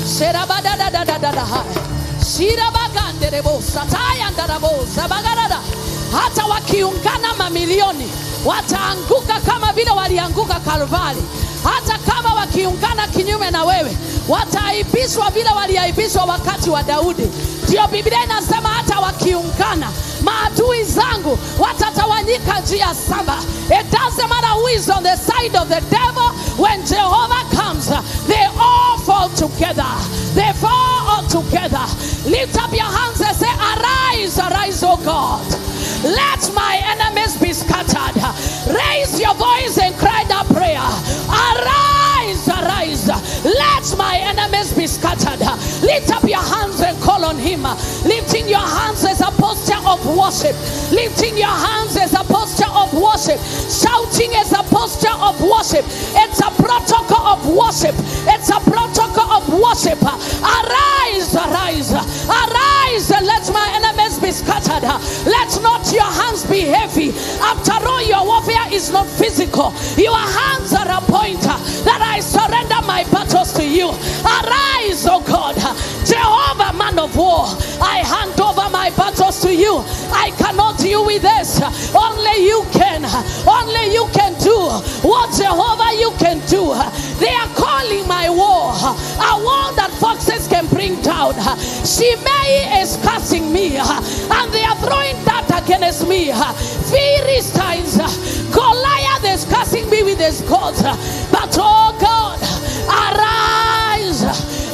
Serabadadadadadada. Shirabaganderebo satayandarabo sabagadada. Hata wakiungana mamilioni wataanguka kama vile walianguka Kalvari. Hata kama wakiungana kinyume na wewe, wataaibishwa vile waliaibishwa wakati wa Daudi. Ndio Biblia inasema hata wakiungana, maadui zangu watatawanyika njia 7. It doesn't matter who is on the side of the devil. When Jehovah comes, they all fall together. They fall all together. Lift up your hands and say, arise, arise, O God. Let my enemies be scattered. Raise your voice and cry that prayer. Arise, arise. Let my enemies be scattered. Lift up your hands and call on him. Lifting your hands as a posture of worship. Lifting your hands is a posture of worship. Shouting is a posture of worship. It's a protocol of worship. It's a protocol of worship. Arise, arise, arise, and let my enemies be scattered. Let not your hands be heavy. After all, your warfare is not physical. Your hands are a pointer that I surrender my battles to you. Arise, oh God. Jehovah, man of war, I hand over my battles to you. I cannot deal with this. Only you can. Only you can do what Jehovah you can do. They are calling my war a war that foxes can bring down. Shimei is cursing me, and they are throwing that against me. Philistines, Goliath is cursing me with his gods. But oh God, arise,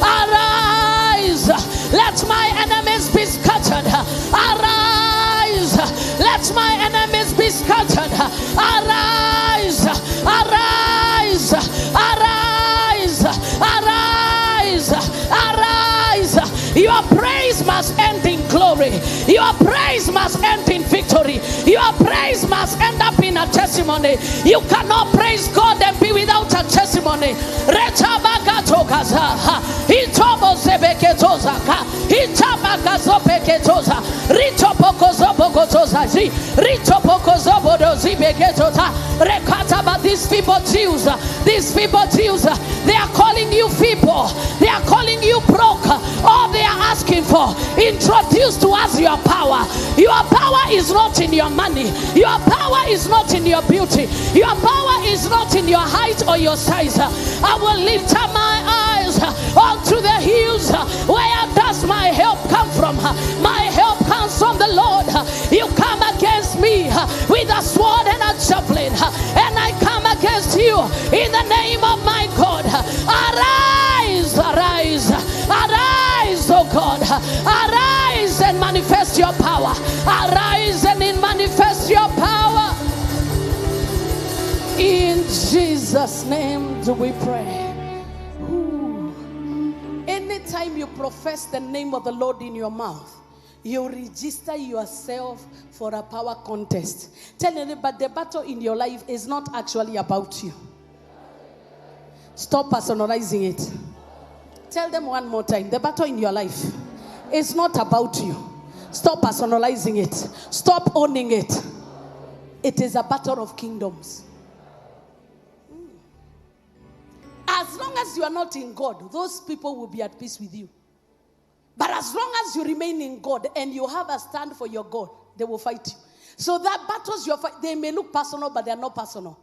arise. Let my enemies be scattered. Arise. Let my enemies be scattered. Arise. Arise. Arise. Arise. Arise. Your praise must end in glory. Your praise must end in victory. Your praise must end up in a testimony. You cannot praise God and be without a testimony. But these people Jews, they are calling you people. They are calling you broke. All they are asking for, introduce to us your power. Your power is not in your money. Your power is not in your beauty. Your power is not in your height or your size. I will lift up my eyes onto the hills. Where does my help come from? My help comes from the Lord. You come against me with a sword and a javelin, and I come against you in the name of my God. Arise, arise, arise, oh God. Arise and manifest your power. Arise and manifest your power. In Jesus' name do we pray. Ooh. Anytime you profess the name of the Lord in your mouth, you register yourself for a power contest. Tell anybody, but the battle in your life is not actually about you. Stop personalizing it. Tell them one more time, the battle in your life is not about you. Stop personalizing it. Stop owning it. It is a battle of kingdoms. As long as you are not in God, those people will be at peace with you. But as long as you remain in God and you have a stand for your God, they will fight you. So that battles you fight, they may look personal, but they are not personal.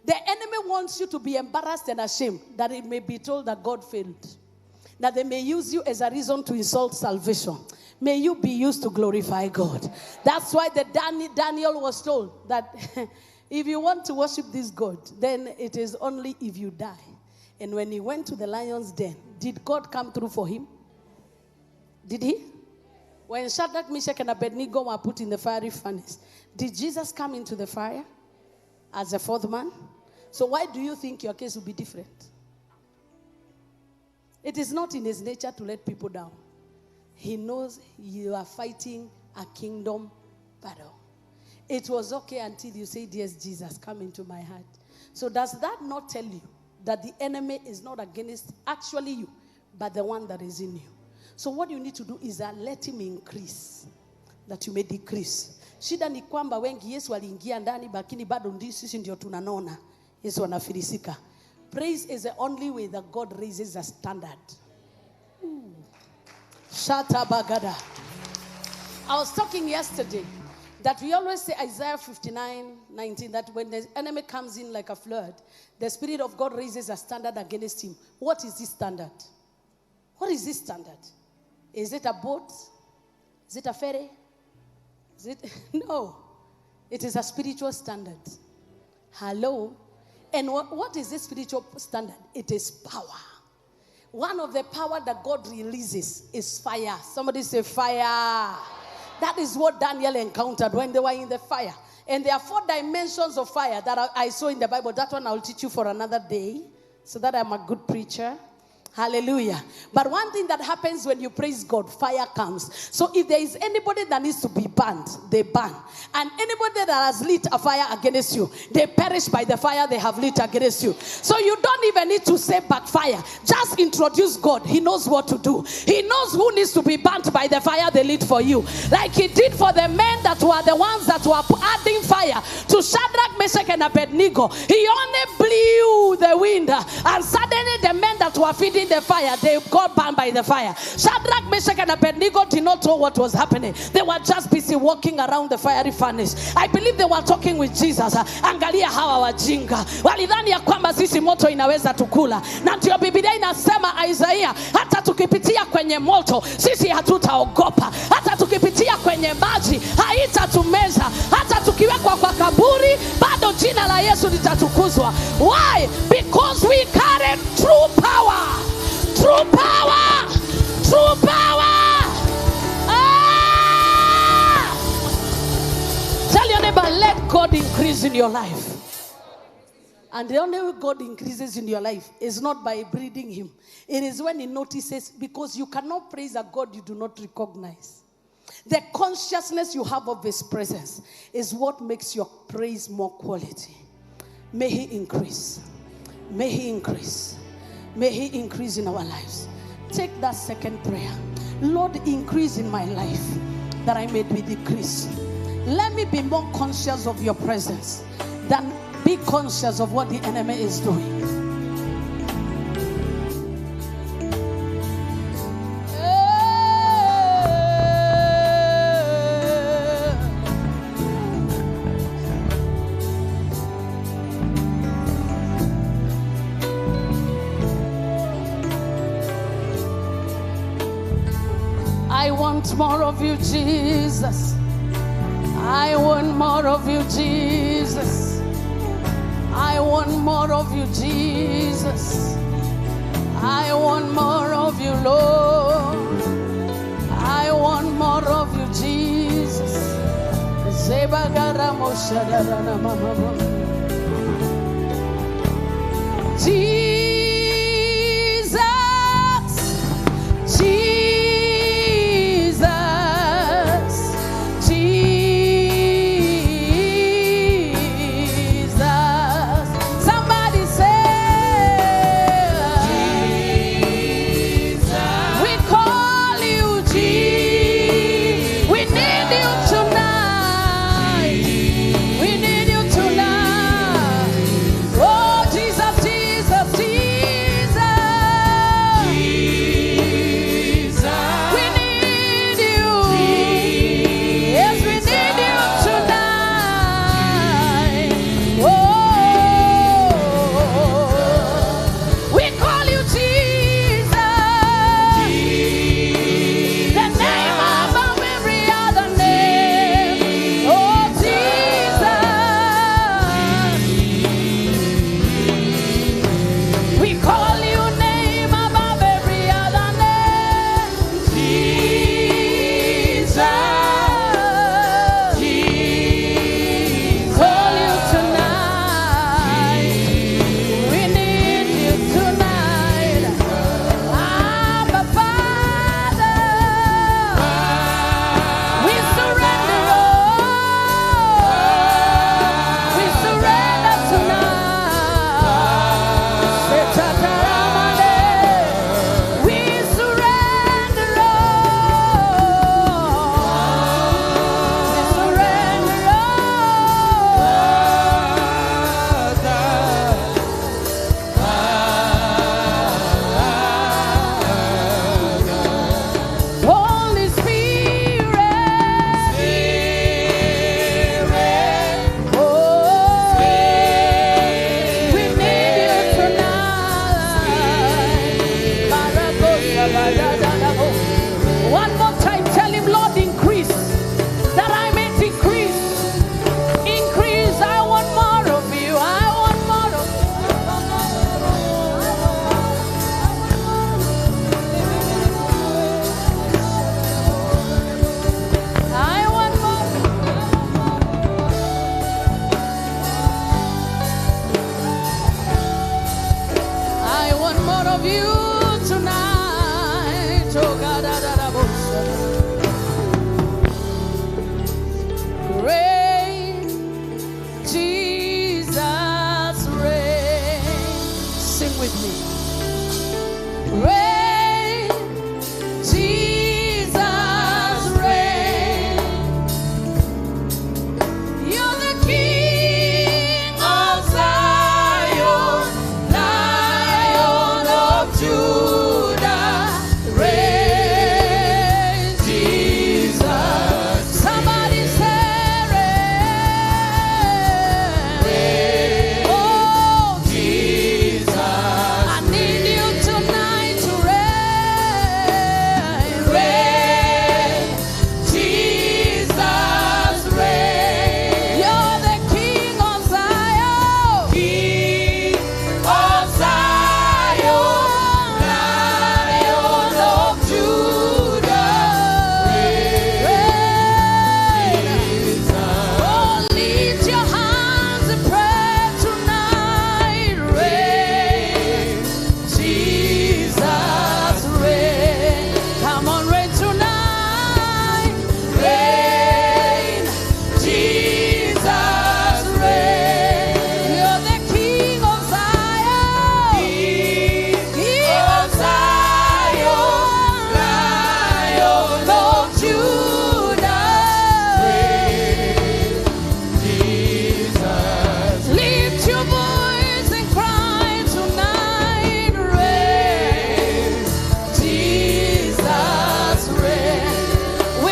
The enemy wants you to be embarrassed and ashamed, that it may be told that God failed. That they may use you as a reason to insult salvation. May you be used to glorify God. That's why the Daniel was told that if you want to worship this God, then it is only if you die. And when he went to the lion's den, did God come through for him? Did he? When Shadrach, Meshach, and Abednego were put in the fiery furnace, did Jesus come into the fire as a fourth man? So why do you think your case will be different? It is not in his nature to let people down. He knows you are fighting a kingdom battle. It was okay until you said, yes, Jesus, come into my heart. So does that not tell you that the enemy is not against actually you, but the one that is in you? So what you need to do is let him increase, that you may decrease. Shida ni kwamba wengi Yesu aliingia ndani, lakini bado sisi ndio tunanona. Yesu anafilisika. Praise is the only way that God raises a standard. Shata bagada. I was talking yesterday that we always say Isaiah 59:19, that when the enemy comes in like a flood, the Spirit of God raises a standard against him. What is this standard? What is this standard? Is it a boat? Is it a ferry? Is it? No. It is a spiritual standard. Hello? And what is this spiritual standard? It is power. One of the power that God releases is fire. Somebody say fire. That is what Daniel encountered when they were in the fire. And there are 4 dimensions of fire that I saw in the Bible. That one I'll teach you for another day, so that I'm a good preacher. Hallelujah. But one thing that happens when you praise God, fire comes. So if there is anybody that needs to be burned, they burn. And anybody that has lit a fire against you, they perish by the fire they have lit against you. So you don't even need to say backfire. Just introduce God. He knows what to do. He knows who needs to be burnt by the fire they lit for you. Like he did for the men that were the ones that were adding fire to Shadrach, Meshach, and Abednego. He only blew the wind, and suddenly the men that were feeding the fire, they got burned by the fire. Shadrach, Meshach, and Abednego did not know what was happening. They were just busy walking around the fiery furnace. I believe they were talking with Jesus. Angalia hawa wajinga. Walidhani ya kwamba sisi moto inaweza tukula. Na ndio Biblia inasema Isaiah, hata tukipitia kwenye moto, sisi hatutaogopa. Hata tukipitia kwenye maji, haitatumeza. Hata tukiwekwa kwa kaburi, bado jina la Yesu litatukuzwa. Why? Because we carry true power. True power. True power. Tell your neighbor, let God increase in your life. And the only way God increases in your life is not by breathing him. It is when he notices, because you cannot praise a God you do not recognize. The consciousness you have of his presence is what makes your praise more quality. May he increase. May he increase. May he increase in our lives. Take that second prayer. Lord, increase in my life that I may be decreased. Let me be more conscious of your presence than be conscious of what the enemy is doing. I want more of you, Jesus. I want more of you, Jesus. I want more of you, Jesus. I want more of you, Lord. I want more of you, Jesus. Jesus, Jesus, Jesus. Somebody say, Jesus. We call you Jesus. We need you tonight. We need you tonight. Oh, Jesus, Jesus, Jesus.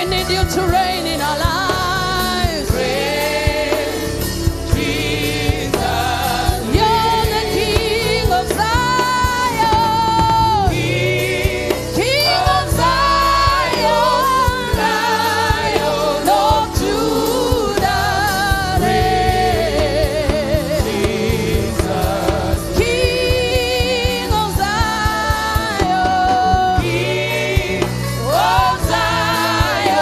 need you to reign in our lives. You're the King of Zion. King of Zion, Lion of Judah, reign. King of Zion, King of Zion,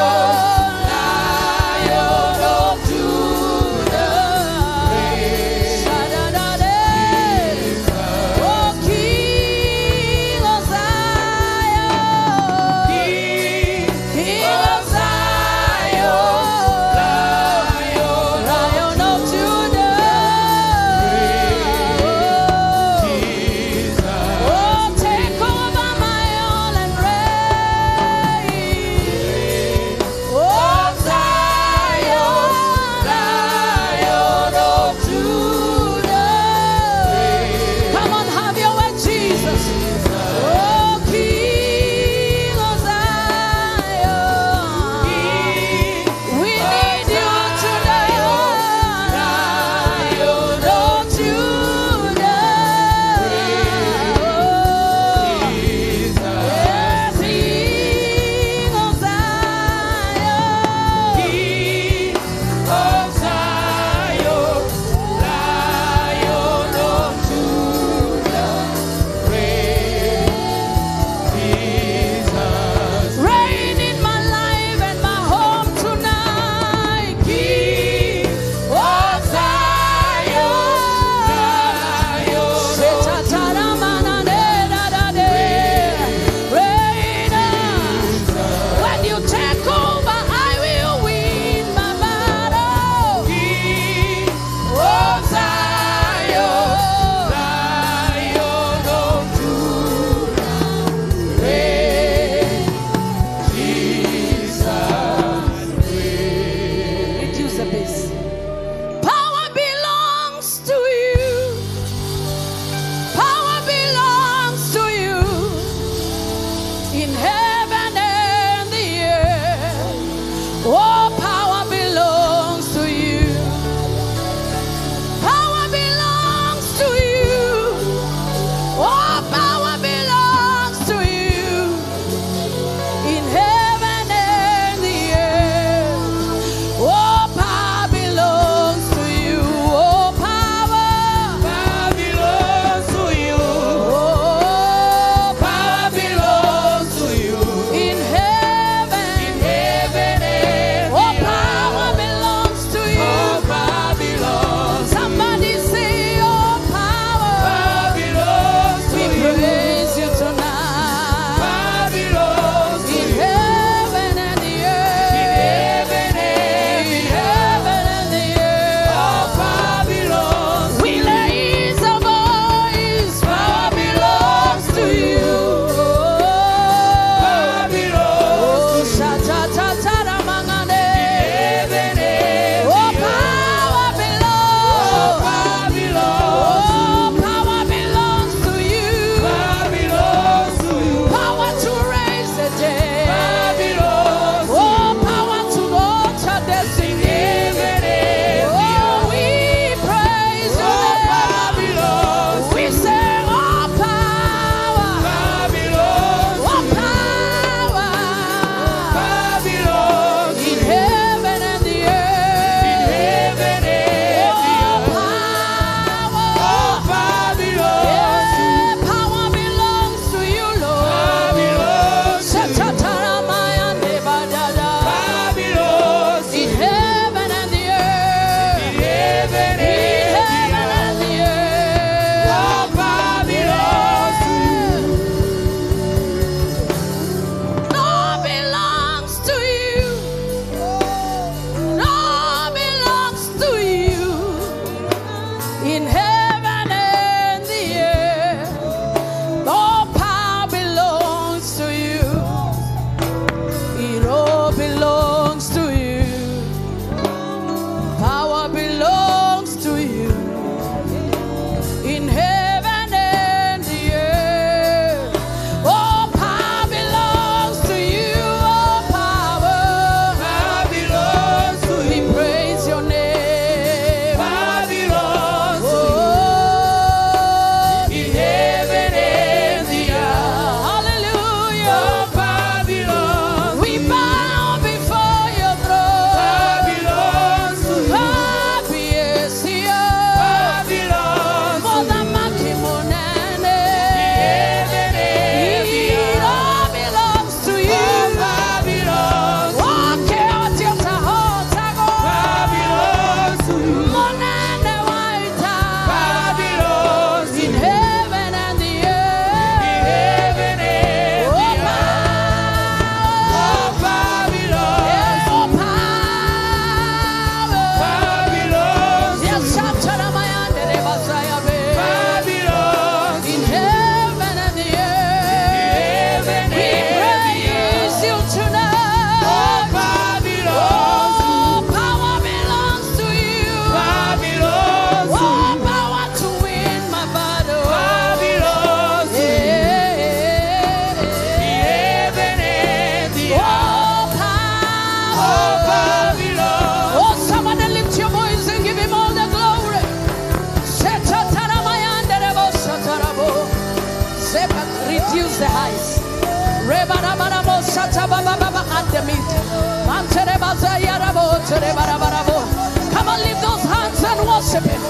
worship him.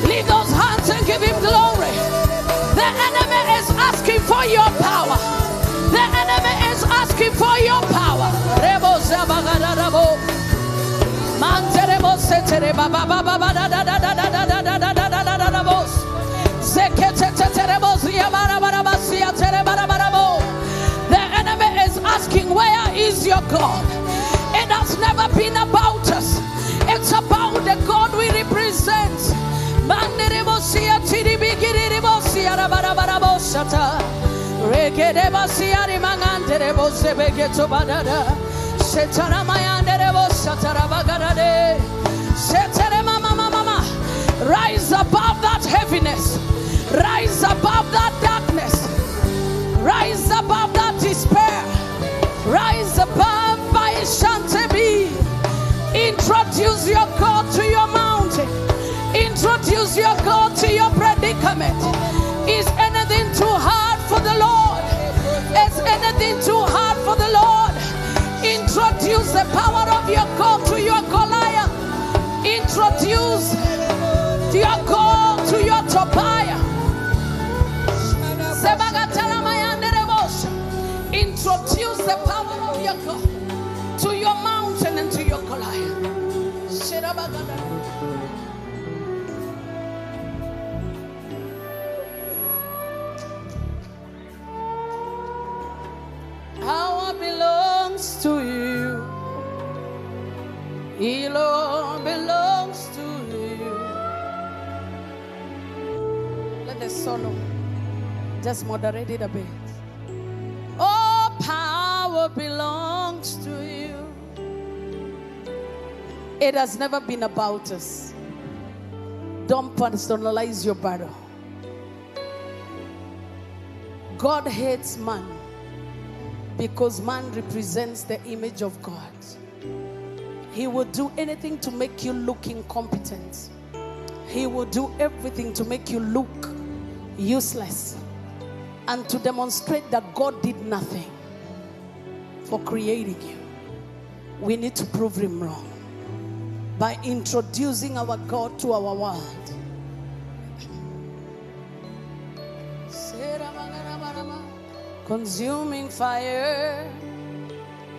Leave those hands and give him glory. The enemy is asking for your power. The enemy is asking for your power. Rebo zabagadabo. Manterebo setere baba baba da da da da da da da da da da da da da bos. Zekete terebo zia bara bara basia tere bara bara bo. The enemy is asking, where is your God? It has never been about us. It's about the God we represent. Manderebo sia tiri bigirebo sia bara bara bo shata. Rekedeba sia rimanganderebo sebegeto badada. Setara mayanderebo satara bagadade. Setere mama mama. Rise above that heaviness. Rise above that darkness. Rise above that despair. Rise above by Shantebi. Introduce your God to your mountain. Introduce your God to your predicament. Is anything too hard for the Lord? Is anything too hard for the Lord? Introduce the power of your God to your Goliath. Introduce your God to your Tobiah. Introduce the power of your God to your mountain and to your Goliath. Power belongs to you. Elo belongs to you. Let the solo just moderate it a bit. Oh, power belongs to you. It has never been about us. Don't personalize your battle. God hates man because man represents the image of God. He will do anything to make you look incompetent. He will do everything to make you look useless and to demonstrate that God did nothing for creating you. We need to prove him wrong by introducing our God to our world. Consuming fire,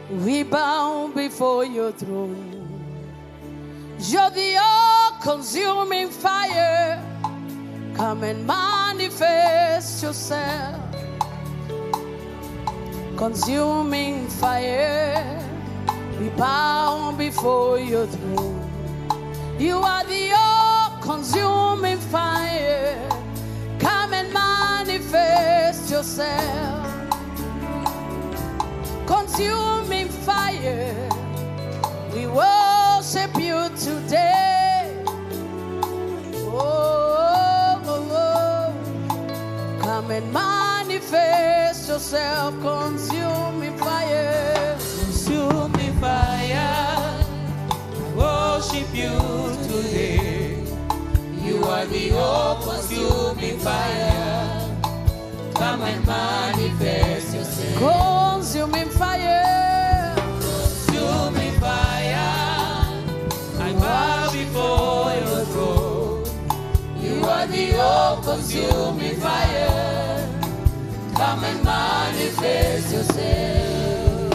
we bow before your throne. You're the all-consuming fire. Come and manifest yourself. Consuming fire, we bow before your throne. You are the all-consuming fire. Come and manifest yourself. Consuming fire, we worship you today. Oh, oh, oh. Come and manifest yourself. Consuming fire, Consuming fire, I worship you today. You are the all-consuming fire. Come and manifest yourself. consuming fire. Consuming fire, I bow before your throne. You are the all-consuming fire. Come and manifest yourself.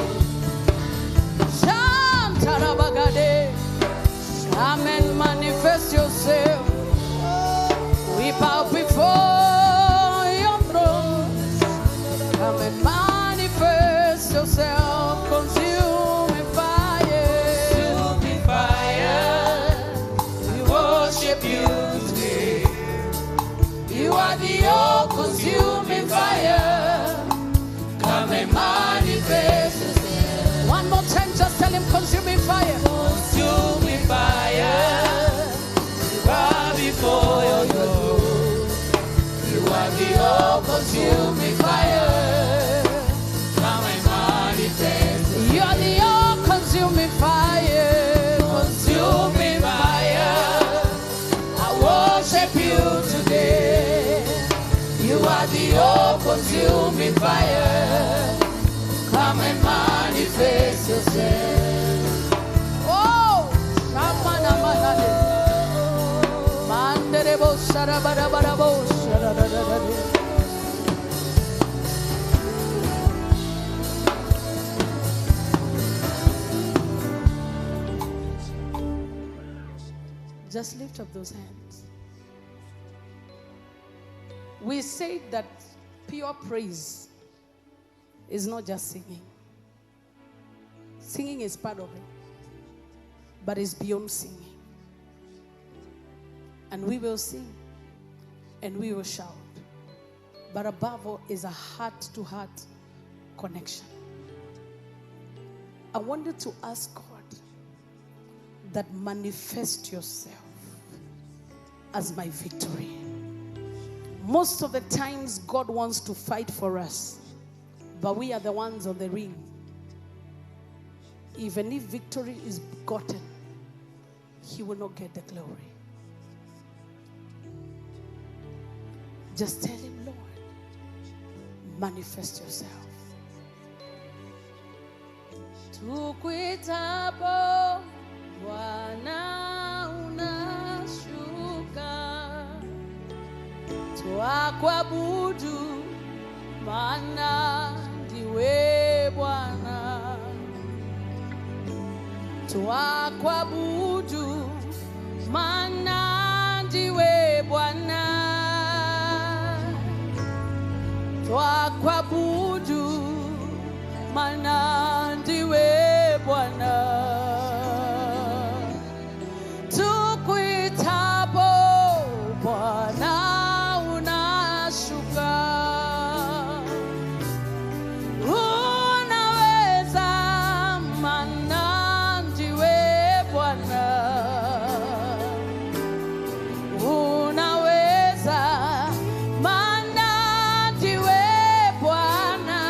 Shantarabagade, come and manifest yourself. We bow before your throne. Come and manifest yourself. Consuming fire. Consuming fire, we worship you today. You are the all-consuming fire. Come and manifest yourself. One more time, just tell him consuming fire. Consuming fire, we bow before your throne. You are the all-consuming fire. Come and manifest. You're the all-consuming fire. Consuming fire, I worship you today. You are the all-consuming fire. Come and manifest yourself. Oh, Shamana Mahade. Just lift up those hands. We say that pure praise is not just singing. Singing is part of it, but it's beyond singing. And we will sing and we will shout. But above all is a heart-to-heart connection. I wanted to ask God that manifest yourself as my victory. Most of the times God wants to fight for us, but we are the ones on the ring. Even if victory is gotten, He will not get the glory. Just tell Him, Lord, manifest yourself. Tukuitapo Bwana unashuka, twakuabudu maana ndiwe Bwana. Twakuabudu maana ndiwe Bwana. Twakuabudu maana ndiwe Bwana. Tukuitapo Bwana unashuka, unaweza maana ndiwe Bwana. Unaweza maana ndiwe Bwana.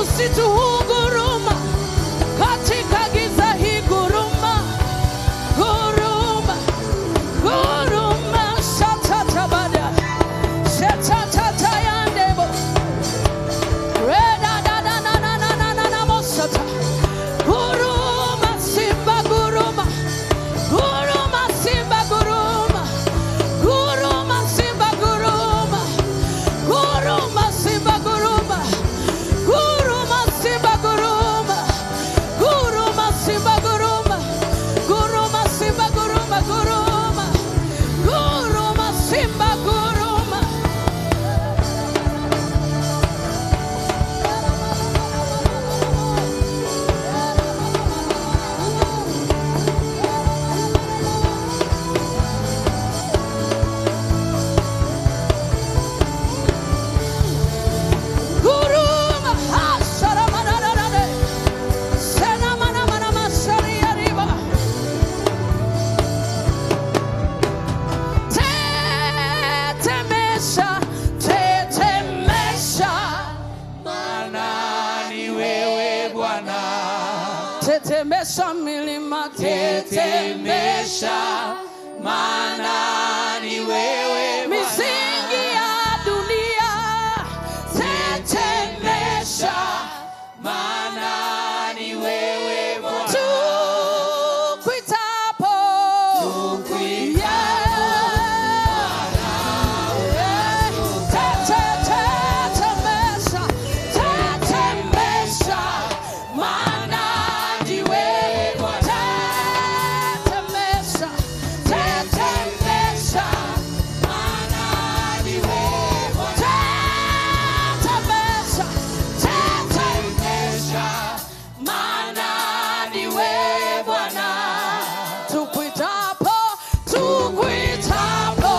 msitu huu guruma, katika giza hii guruma, guruma, guruma, shatatabada, shatatatayandebo, redadadadadadadadadamosata, guruma, simba guruma, guruma, simba guruma, guruma, simba guruma, guruma, simba guruma, guruma, simba guruma, guruma, simba guruma, guruma, simba guruma, guruma, guruma, simba guruma. Guruma, hasaramadadadade, senamanamanamashariariba. Tetemesha, tetemesha, Maana ni wewe Bwana. tetemesha milima, Tetemesha, maana ni wewe Bwana. misingi ya dunia. Tetemesha, Maana ni wewe Bwana. tukuitapo, tetemesha, tetemesha, maana ni wewe Bwana. Tetemesha, tetemesha, Maana ni wewe Bwana. tetemesha, Tetemesha, maana ni wewe Bwana. tukuitapo, tukuitapo,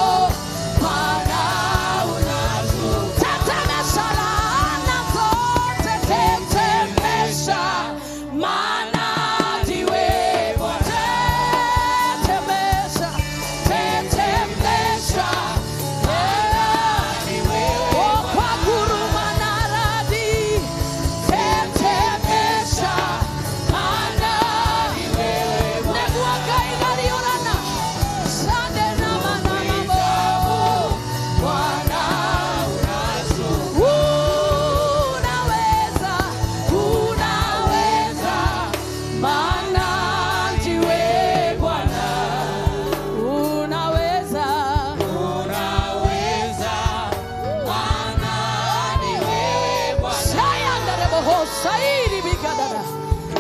Bwana unazuru. Tetemesha laana zote, tetemesha, maana ni wewe Bwana. Tetemesha, tetemesha, maana ni wewe Bwana. Kwa guruma na radi, tetemesha, maana ni wewe Bwana. Neguaka inaliorana, sande na manamamo, Bwana unazuru. Unaweza, unaweza, maana ni wewe Bwana. Unaweza, Unaweza, maana ni wewe Bwana. shayandareboho, shairi bikadada.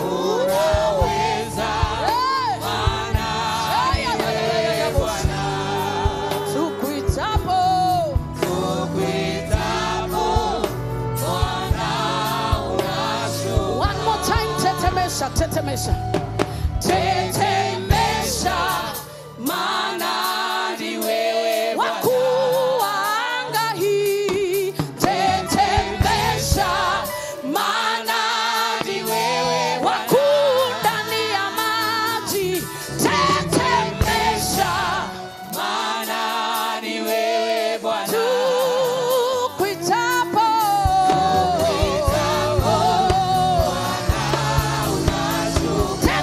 Unaweza, Hey! maana ni wewe Bwana. Tukuitapo, Tukuitapo, Bwana unashuka. one more time, tetemesha, tetemesha, tetemesha, Maana ni wewe Bwana. wakuu wa anga hii, tetemesha, maana Ni wewe Bwana. wakuu ndani ya maji, tetemesha, Maana ni wewe Bwana. tukuitapo, Unashuka.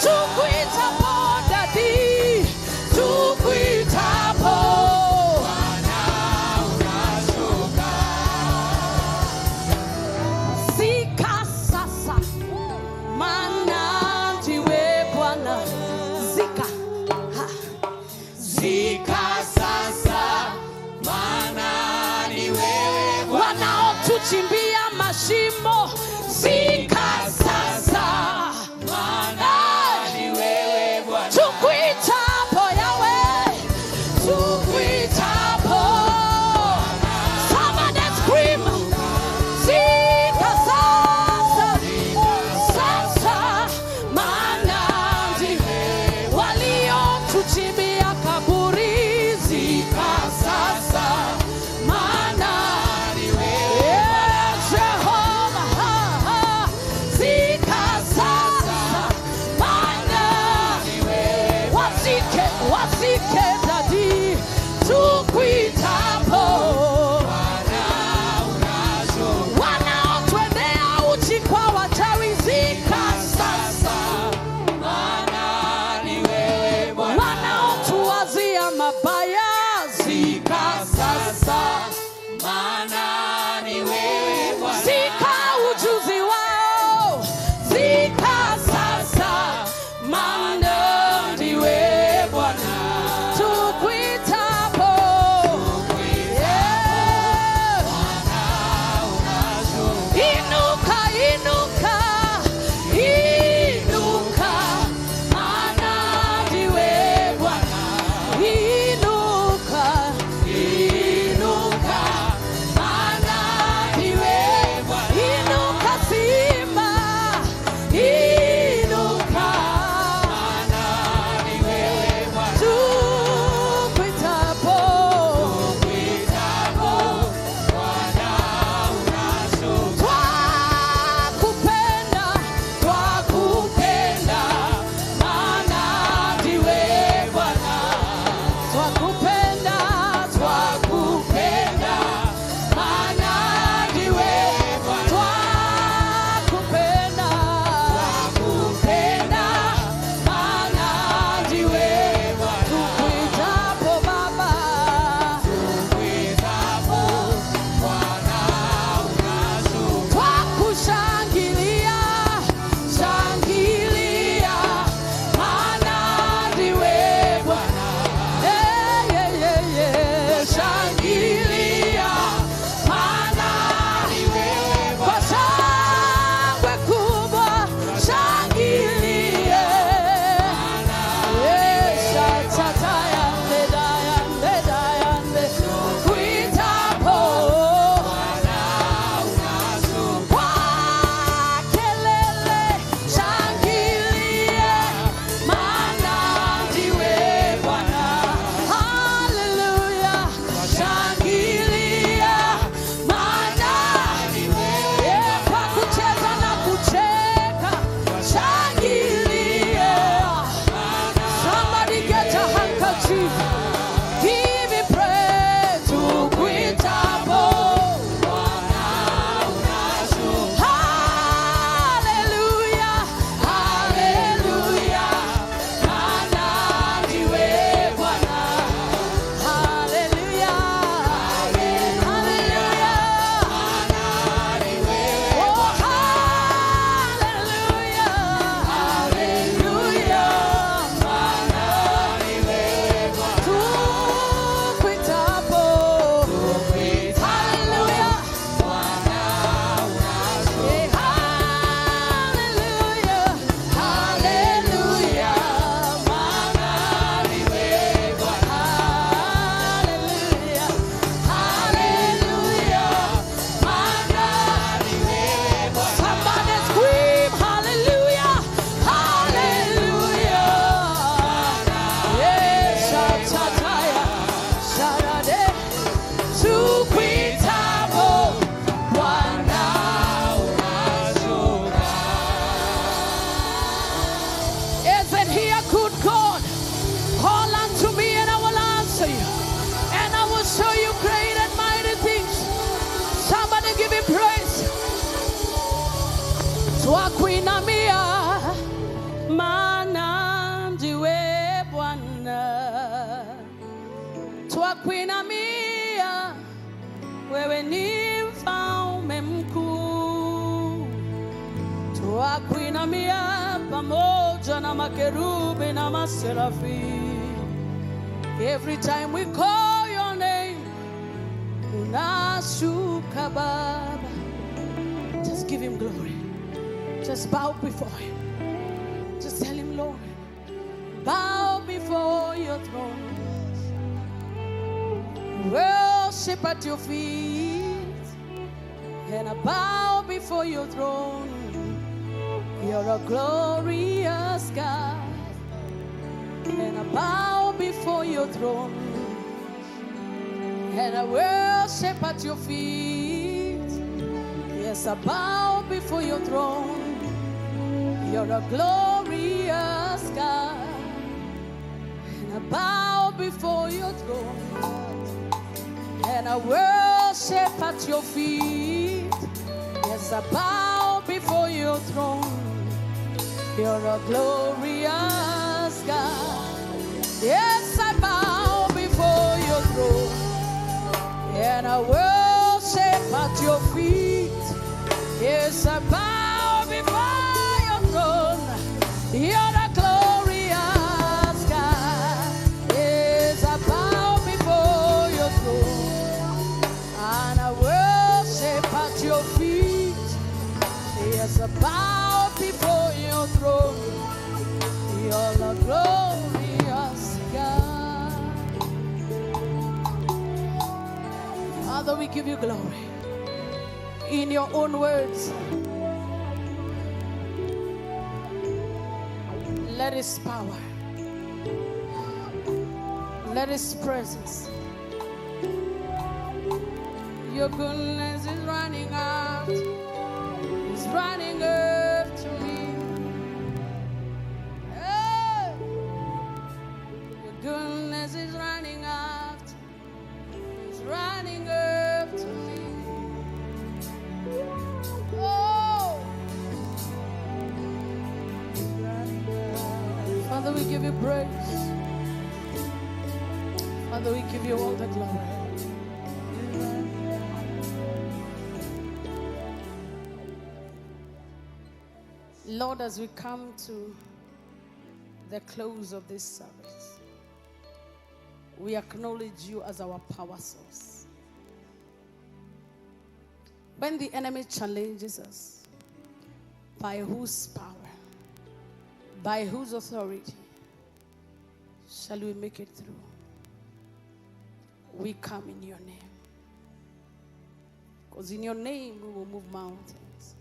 Tukuita Bwana. na makerubi na maserafi. Every time we call your name, unashuka Baba. Just give him glory. Just bow before him. Just tell him, Lord, bow before your throne. Worship at your feet. And I bow before your throne. You're a glorious God. And I bow before your throne. And I worship at your feet. Yes, I bow before your throne. You're a glorious God. And I bow before your throne. And I worship at your feet. Yes, I bow before your throne. You're a glorious God. Yes, I bow before your throne. And I worship at your feet. Yes, I bow before your throne. You're a glorious God. Yes, I bow before your throne. And I worship at your feet. Yes, I bow before your throne. You're a glorious God. Father, we give you glory. In your own words, let his power, let his presence, your goodness is running out, is running up to me. Hey! Your goodness is running out, is running up to me. Oh, Father, we give you praise. Father, we give you all the glory. Lord, as we come to the close of this service, we acknowledge you as our power source. When the enemy challenges us, by whose power, by whose authority shall we make it through? We come in your name. Because in your name we will move mountains.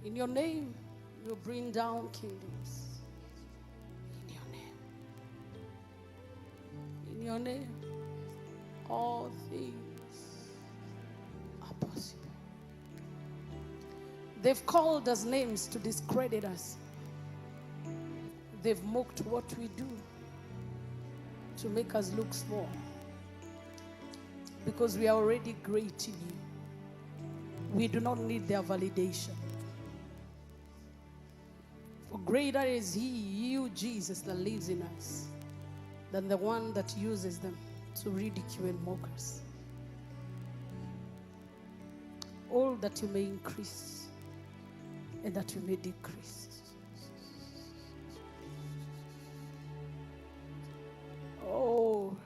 In your name we will bring down kingdoms. In your name. In your name, all things are possible. They've called us names to discredit us. They've mocked what we do to make us look small. Because we are already great in you. We do not need their validation. For greater is he, you, Jesus, that lives in us, than the one that uses them to ridicule and mock us. All that you may increase and that you may decrease. Oh,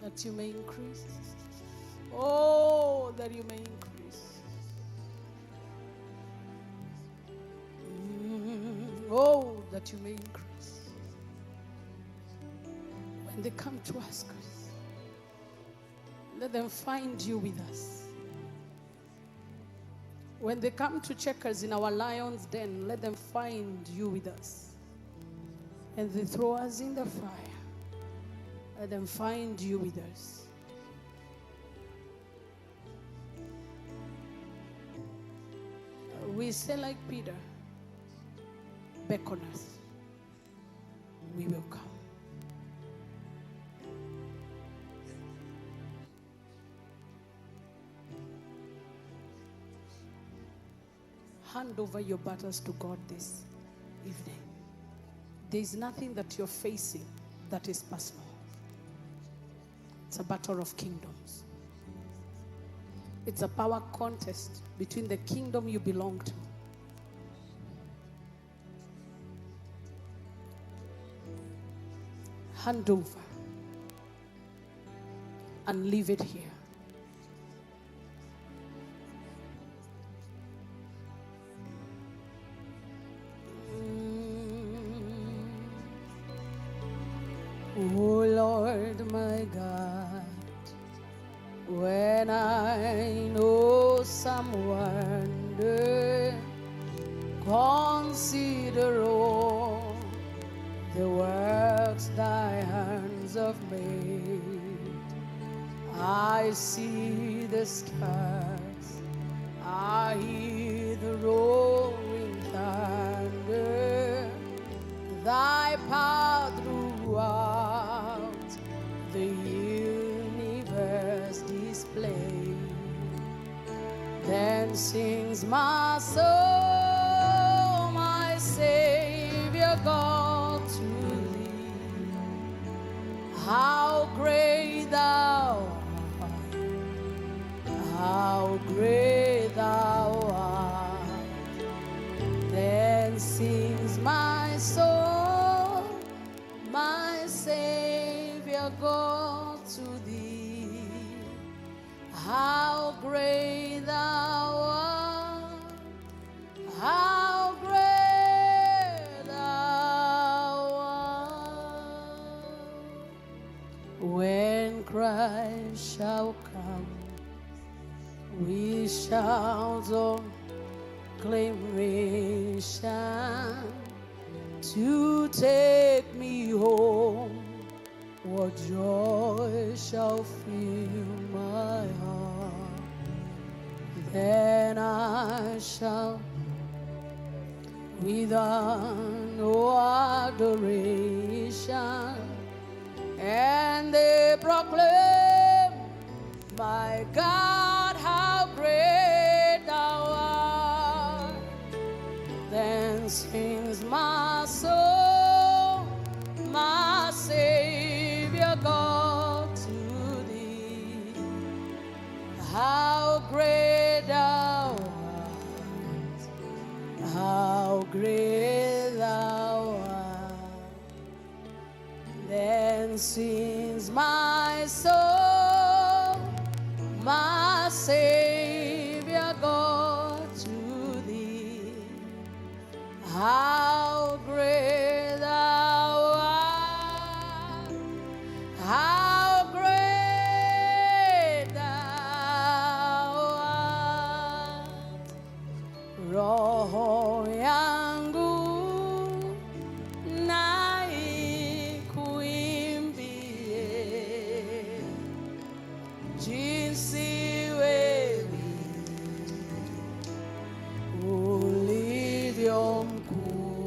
that you may increase. Oh, that you may increase. Oh, that you may increase. When they come to ask us, let them find you with us. When they come to check us in our lion's den, let them find you with us. And they throw us in the fire, let them find you with us. We say like Peter, beckon us, we will come. Hand over your battles to God this evening. There is nothing that you're facing that is personal. It's a battle of kingdoms. It's a power contest between the kingdom you belong to. Hand over and leave it here. Oh Lord my God, when I know some wonder, consider all the works thy hands have made. I see the stars, I hear the roaring thunder, thy power throughout the universe displayed. Then sings my soul, my Savior God, to thee. How great thou art, how great thou art. Then sings my soul, my Savior God, to thee. How great thou art, how great thou art. When Christ shall come, we shall proclamation to take me home. What joy shall fill my heart? Then I shall with no adoration, and they proclaim, my God, how great thou art. Then sings my soul, my Savior God, to thee. How great thou art, how great thou art. Then sings my soul, my Savior God, to thee. How great thou art, how great thou art. Roho yangu na ikuimbie jinsi wewe ulivyo mkuu.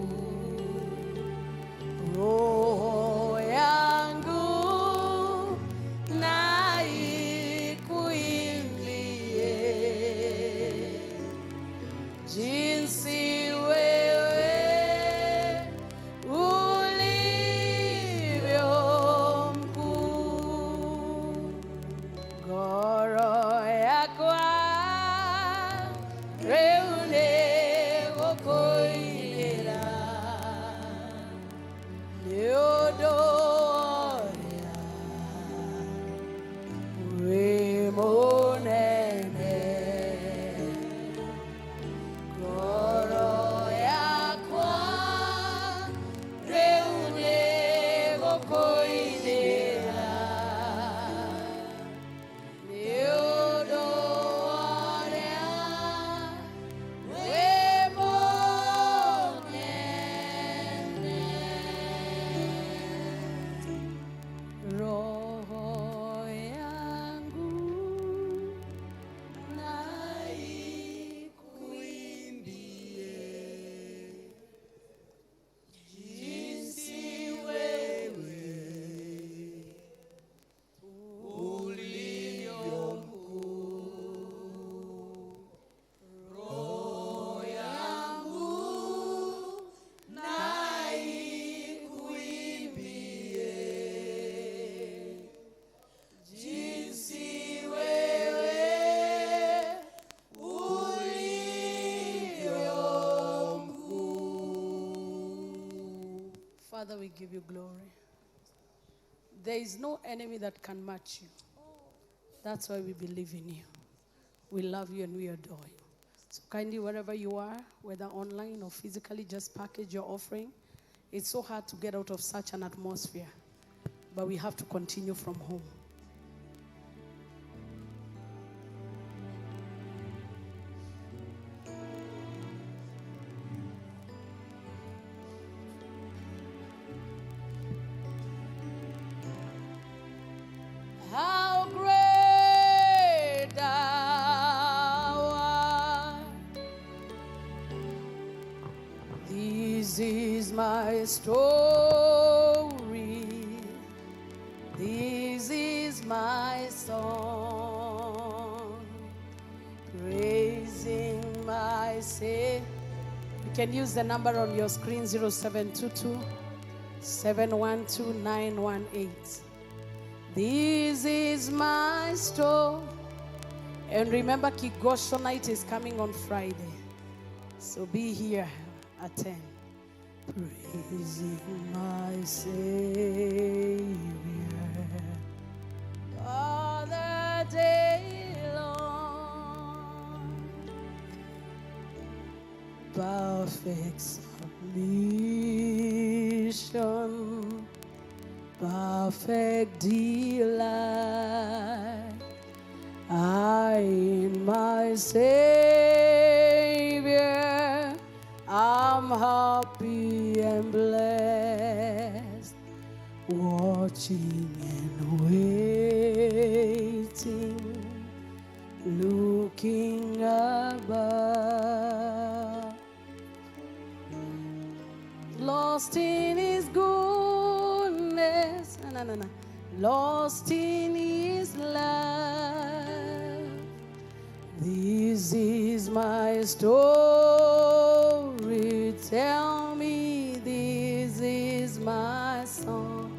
Father, we give you glory. There is no enemy that can match you. That's why we believe in you. We love you and we adore you. So kindly, wherever you are, whether online or physically, just package your offering. It's so hard to get out of such an atmosphere, but we have to continue from home. How great thou art. This is my story. This is my song. Praising my Savior. You can use the number on your screen, 0722 712 918. This is my story. And remember, Kigosho night is coming on Friday. So be here at 10. Praising my Savior all the day long. Perfect submission. Perfect delight, I in my Savior, I'm happy and blessed, watching and waiting, looking above, lost in His goodness, lost in His love. This is my story. Tell me, this is my song.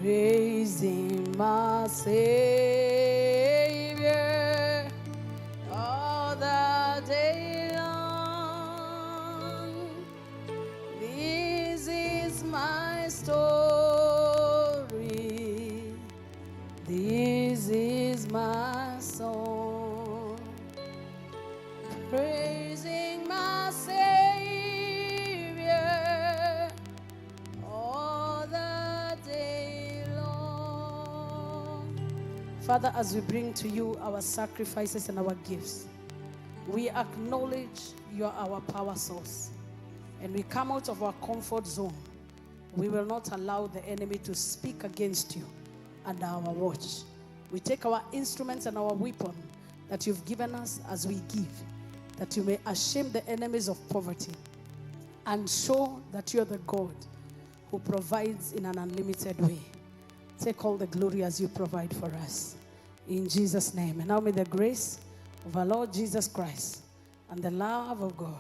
Praising my Savior all the day long. This is my story. This is my song. Praising my Savior all the day long. Father, as we bring to you our sacrifices and our gifts, we acknowledge you are our power source. And we come out of our comfort zone. We will not allow the enemy to speak against you under our watch. We take our instruments and our weapon that you've given us as we give, that you may ashame the enemies of poverty and show that you're the God who provides in an unlimited way. Take all the glory as you provide for us. In Jesus' name. And now may the grace of our Lord Jesus Christ and the love of God